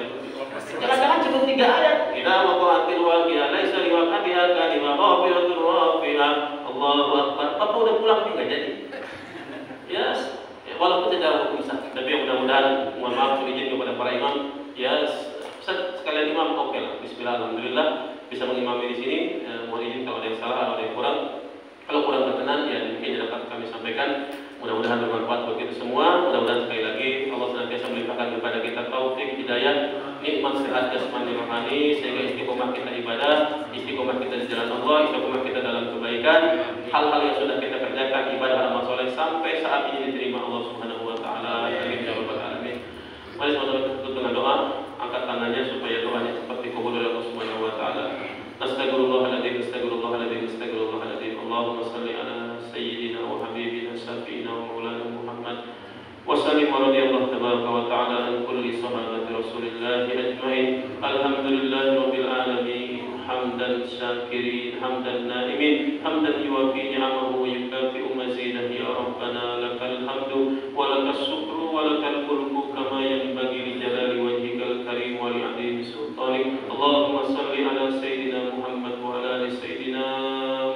A: Jangan-jangan cuma 3 ayat. Idza waqa'atil waqi'ah laisa liwaqatiha kadhiba khafidatur rafi'ah. Allahu akbar. Apa udah pulang enggak jadi? Yes. Ya, walaupun secara hukum sah. Tapi mudah-mudahan mohon maaf izin kepada para imam. Yes. Ustaz sekalian imam oke lah. Bismillah alhamdulillah bisa mengimami di sini. Mohon izin kalau ada yang salah atau ada yang kurang. Kalau kurang berkenan ya mungkin dapat kami sampaikan. Mudah-mudahan bermanfaat buat kita semua. Mudah-mudahan sekali lagi Allah senantiasa melimpahkan kepada kita taufik, hidayah, nikmat sehat jasmani rohani sehingga istiqomah kita ibadah, istiqomah kita di jalan Allah, istiqomah kita dalam kebaikan, hal-hal yang sudah kita kerjakan ibadah amal soleh sampai saat ini diterima Allah Subhanahu wa taala. Amin ya rabbal alamin. Mari sama-sama kita tutup dengan doa, angkat tangannya supaya doanya cepat dikabul oleh Allah Subhanahu wa taala. Astagfirullahaladzim, astagfirullahaladzim, astagfirullahaladzim. Allahumma salli ala sayyidina wa habibina syafi'ina wa maulana Muhammad wa sallim wa radiyallahu tabaraka wa ta'ala an kulli sahabati rasulillahi ajma'in. Alhamdulillahi rabbil alamin, hamdan syakirin, hamdan na'imin, hamdan yuwafi ni'amahu wa yukafi'u mazidah. Ya Rabbana lakal hamdu wa lakas syukru wa lakal mulku kama yanbaghi li jalali wajhikal karim wa li 'azimi sultanik. Allahumma salli ala sayyidina Muhammad wa ala ali sayyidina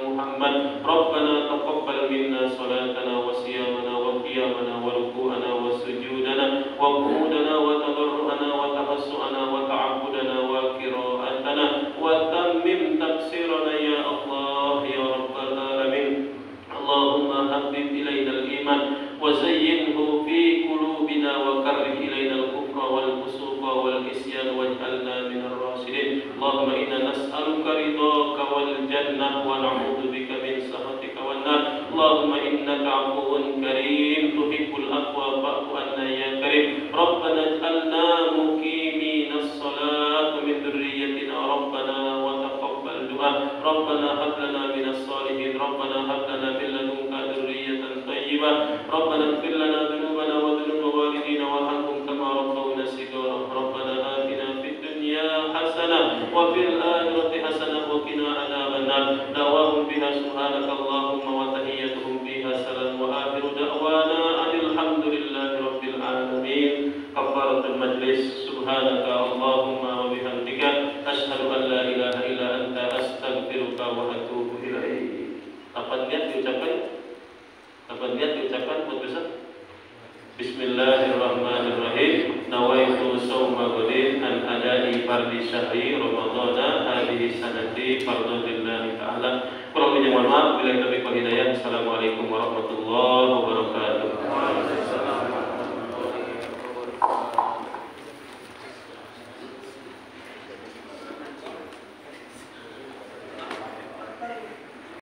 A: Muhammad. Rabbana taqabbal minna salatana wa siyamana wa qiyamana wa ruku'ana wa sujudana wa qu'udana wa tadarru'ana wa tahassu'ana wa ta'abbudana wa qira'atana wa tammim tafsirana ya Allah ya rabbal alamin. Allahumma habbib ilayna al-iman wa zayyinhu fi qulubina wa karrih ilayna al-kufra wal fusuqa wal isyan waj'alna minar rasyidin. Allahumma inna nas'aluka ridhaka wal jannah wa na'udzu bika min sakhatika wan nar. Allahumma innaka 'afuwun karim tuhibbul afwa fa'fu anna ya karim. Rabbana ij'alna muqiminas salati min dhurriyyatina rabbana wa taqabbal du'a. Rabbana hab lana minas salihin. Rabbana hab lana min ladunka dhurriyyatan thayyibah. Rabbana ighfir lana dhunubana wa dhunuba walidina warhamhum kama rabbawna shighara. Rabbana atina fid dunya hasanah wa fil akhirati hasanah wa qina adzaban nar. Da'wahum biha subhanaka Allahumma wa tahiyyatuhum fiha salam wa akhiru da'wana alhamdulillahi rabbil alamin. Kafaratul majlis. Subhanaka Allahumma wa bihamdika asyhadu an la ilaha illa anta astaghfiruka wa atubu ilaik. Kapan niat diucapkan? Kapan niat diucapkan buat besok? Bismillahirrahmanirrahim. Nawaitu shauma ghadin an adai fardhi syahri ramadhana hadhihi sanati fardhu lillahi ta'ala. Kurang lebih mohon maaf. Billahi taufiq wal hidayah. Assalamualaikum warahmatullahi wabarakatuh.